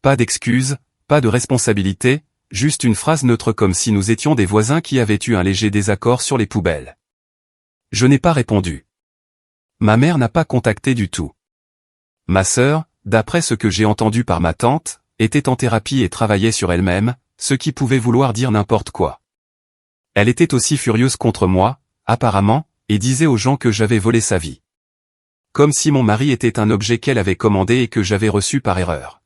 Pas d'excuses, pas de responsabilité, juste une phrase neutre comme si nous étions des voisins qui avaient eu un léger désaccord sur les poubelles. Je n'ai pas répondu. Ma mère n'a pas contacté du tout. Ma sœur, d'après ce que j'ai entendu par ma tante, était en thérapie et travaillait sur elle-même, ce qui pouvait vouloir dire n'importe quoi. Elle était aussi furieuse contre moi, apparemment, et disait aux gens que j'avais volé sa vie. Comme si mon mari était un objet qu'elle avait commandé et que j'avais reçu par erreur.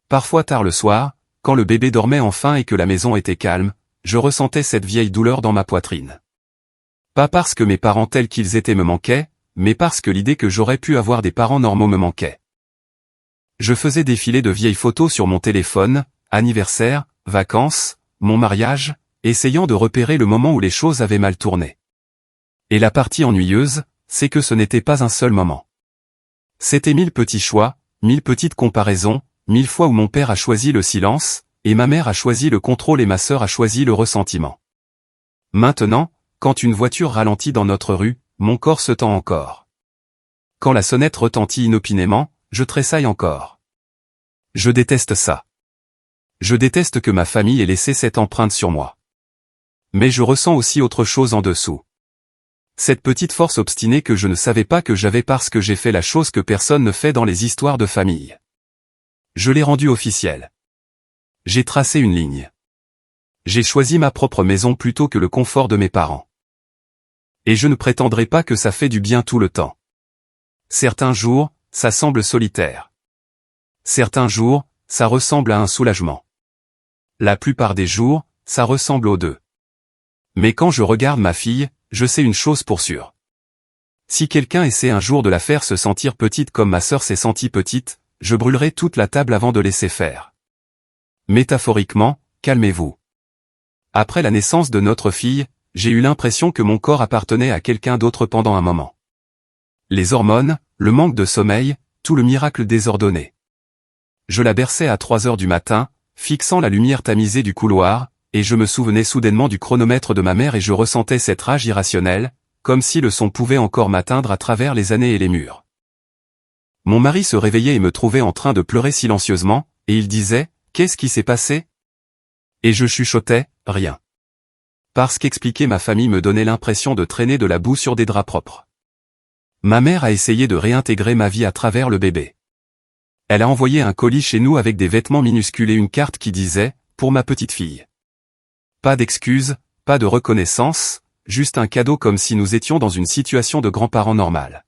Parfois tard le soir, quand le bébé dormait enfin et que la maison était calme, je ressentais cette vieille douleur dans ma poitrine. Pas parce que mes parents tels qu'ils étaient me manquaient, mais parce que l'idée que j'aurais pu avoir des parents normaux me manquait. Je faisais défiler de vieilles photos sur mon téléphone, anniversaire, vacances, mon mariage, essayant de repérer le moment où les choses avaient mal tourné. Et la partie ennuyeuse, c'est que ce n'était pas un seul moment. C'était 1000 petits choix, 1000 petites comparaisons, 1000 fois où mon père a choisi le silence, et ma mère a choisi le contrôle et ma sœur a choisi le ressentiment. Maintenant, quand une voiture ralentit dans notre rue, mon corps se tend encore. Quand la sonnette retentit inopinément, je tressaille encore. Je déteste ça. Je déteste que ma famille ait laissé cette empreinte sur moi. Mais je ressens aussi autre chose en dessous. Cette petite force obstinée que je ne savais pas que j'avais parce que j'ai fait la chose que personne ne fait dans les histoires de famille. Je l'ai rendue officielle. J'ai tracé une ligne. J'ai choisi ma propre maison plutôt que le confort de mes parents. Et je ne prétendrai pas que ça fait du bien tout le temps. Certains jours, ça semble solitaire. Certains jours, ça ressemble à un soulagement. La plupart des jours, ça ressemble aux deux. Mais quand je regarde ma fille, je sais une chose pour sûre. Si quelqu'un essaie un jour de la faire se sentir petite comme ma sœur s'est sentie petite, je brûlerai toute la table avant de laisser faire. Métaphoriquement, calmez-vous. Après la naissance de notre fille, j'ai eu l'impression que mon corps appartenait à quelqu'un d'autre pendant un moment. Les hormones, le manque de sommeil, tout le miracle désordonné. Je la berçais à 3 heures du matin, fixant la lumière tamisée du couloir, et je me souvenais soudainement du chronomètre de ma mère et je ressentais cette rage irrationnelle, comme si le son pouvait encore m'atteindre à travers les années et les murs. Mon mari se réveillait et me trouvait en train de pleurer silencieusement, et il disait « Qu'est-ce qui s'est passé ?» Et je chuchotais « Rien. » Parce qu'expliquer ma famille me donnait l'impression de traîner de la boue sur des draps propres. Ma mère a essayé de réintégrer ma vie à travers le bébé. Elle a envoyé un colis chez nous avec des vêtements minuscules et une carte qui disait « Pour ma petite fille ». Pas d'excuses, pas de reconnaissance, juste un cadeau comme si nous étions dans une situation de grands-parents normale.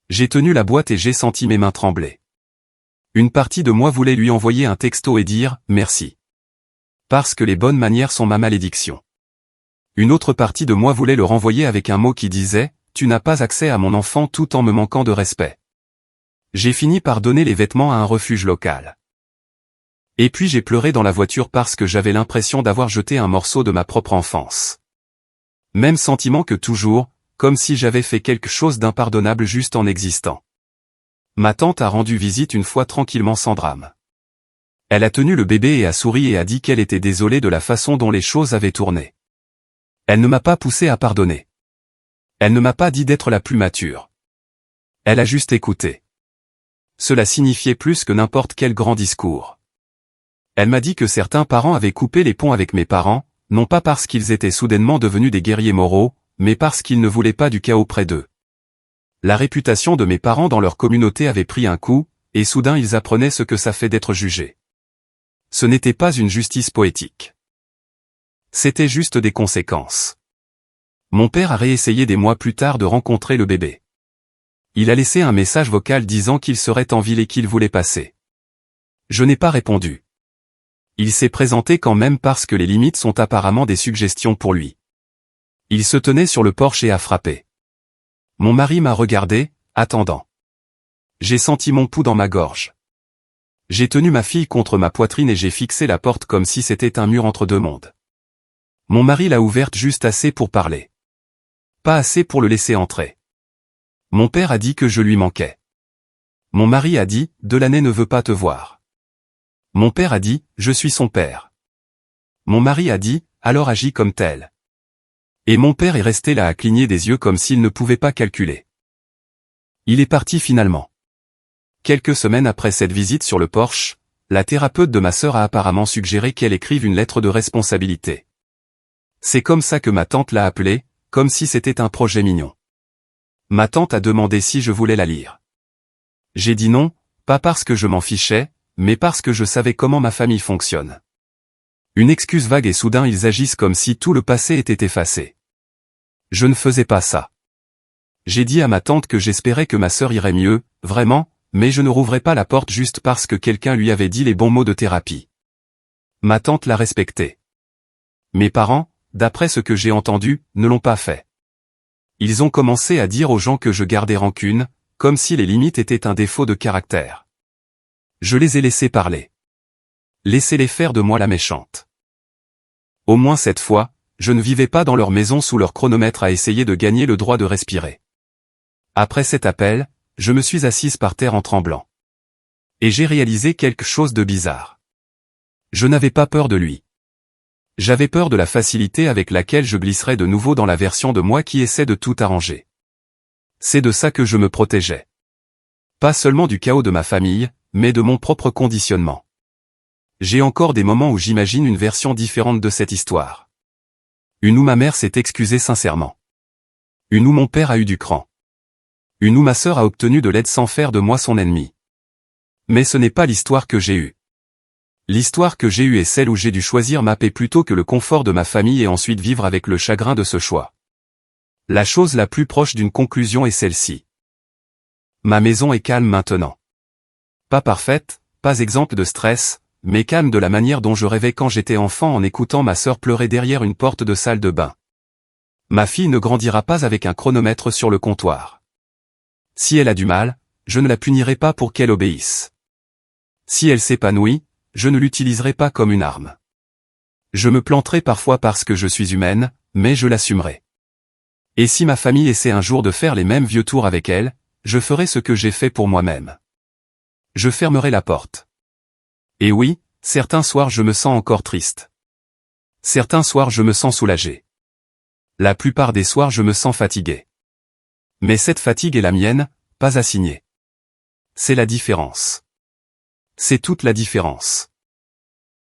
J'ai tenu la boîte et j'ai senti mes mains trembler. Une partie de moi voulait lui envoyer un texto et dire « Merci ». Parce que les bonnes manières sont ma malédiction. Une autre partie de moi voulait le renvoyer avec un mot qui disait tu n'as pas accès à mon enfant tout en me manquant de respect. J'ai fini par donner les vêtements à un refuge local. Et puis j'ai pleuré dans la voiture parce que j'avais l'impression d'avoir jeté un morceau de ma propre enfance. Même sentiment que toujours, comme si j'avais fait quelque chose d'impardonnable juste en existant. Ma tante a rendu visite une fois tranquillement sans drame. Elle a tenu le bébé et a souri et a dit qu'elle était désolée de la façon dont les choses avaient tourné. Elle ne m'a pas poussé à pardonner. Elle ne m'a pas dit d'être la plus mature. Elle a juste écouté. Cela signifiait plus que n'importe quel grand discours. Elle m'a dit que certains parents avaient coupé les ponts avec mes parents, non pas parce qu'ils étaient soudainement devenus des guerriers moraux, mais parce qu'ils ne voulaient pas du chaos près d'eux. La réputation de mes parents dans leur communauté avait pris un coup, et soudain ils apprenaient ce que ça fait d'être jugé. Ce n'était pas une justice poétique. C'était juste des conséquences. Mon père a réessayé des mois plus tard de rencontrer le bébé. Il a laissé un message vocal disant qu'il serait en ville et qu'il voulait passer. Je n'ai pas répondu. Il s'est présenté quand même parce que les limites sont apparemment des suggestions pour lui. Il se tenait sur le porche et a frappé. Mon mari m'a regardé, attendant. J'ai senti mon pouls dans ma gorge. J'ai tenu ma fille contre ma poitrine et j'ai fixé la porte comme si c'était un mur entre deux mondes. Mon mari l'a ouverte juste assez pour parler. Pas assez pour le laisser entrer. Mon père a dit que je lui manquais. Mon mari a dit, Delaney ne veut pas te voir. Mon père a dit, je suis son père. Mon mari a dit, alors agis comme tel. Et mon père est resté là à cligner des yeux comme s'il ne pouvait pas calculer. Il est parti finalement. Quelques semaines après cette visite sur le porche, la thérapeute de ma sœur a apparemment suggéré qu'elle écrive une lettre de responsabilité. C'est comme ça que ma tante l'a appelée, comme si c'était un projet mignon. Ma tante a demandé si je voulais la lire. J'ai dit non, pas parce que je m'en fichais, mais parce que je savais comment ma famille fonctionne. Une excuse vague et soudain ils agissent comme si tout le passé était effacé. Je ne faisais pas ça. J'ai dit à ma tante que j'espérais que ma sœur irait mieux, vraiment, mais je ne rouvrais pas la porte juste parce que quelqu'un lui avait dit les bons mots de thérapie. Ma tante l'a respecté. Mes parents, d'après ce que j'ai entendu, ne l'ont pas fait. Ils ont commencé à dire aux gens que je gardais rancune, comme si les limites étaient un défaut de caractère. Je les ai laissés parler. Laissez-les faire de moi la méchante. Au moins cette fois, je ne vivais pas dans leur maison sous leur chronomètre à essayer de gagner le droit de respirer. Après cet appel, je me suis assise par terre en tremblant. Et j'ai réalisé quelque chose de bizarre. Je n'avais pas peur de lui. J'avais peur de la facilité avec laquelle je glisserais de nouveau dans la version de moi qui essaie de tout arranger. C'est de ça que je me protégeais. Pas seulement du chaos de ma famille, mais de mon propre conditionnement. J'ai encore des moments où j'imagine une version différente de cette histoire. Une où ma mère s'est excusée sincèrement. Une où mon père a eu du cran. Une où ma sœur a obtenu de l'aide sans faire de moi son ennemi. Mais ce n'est pas l'histoire que j'ai eue. L'histoire que j'ai eue est celle où j'ai dû choisir ma paix plutôt que le confort de ma famille et ensuite vivre avec le chagrin de ce choix. La chose la plus proche d'une conclusion est celle-ci. Ma maison est calme maintenant. Pas parfaite, pas exemple de stress, mais calme de la manière dont je rêvais quand j'étais enfant en écoutant ma sœur pleurer derrière une porte de salle de bain. Ma fille ne grandira pas avec un chronomètre sur le comptoir. Si elle a du mal, je ne la punirai pas pour qu'elle obéisse. Si elle s'épanouit, je ne l'utiliserai pas comme une arme. Je me planterai parfois parce que je suis humaine, mais je l'assumerai. Et si ma famille essaie un jour de faire les mêmes vieux tours avec elle, je ferai ce que j'ai fait pour moi-même. Je fermerai la porte. Et oui, certains soirs je me sens encore triste. Certains soirs je me sens soulagé. La plupart des soirs je me sens fatigué. Mais cette fatigue est la mienne, pas assignée. C'est la différence. C'est toute la différence.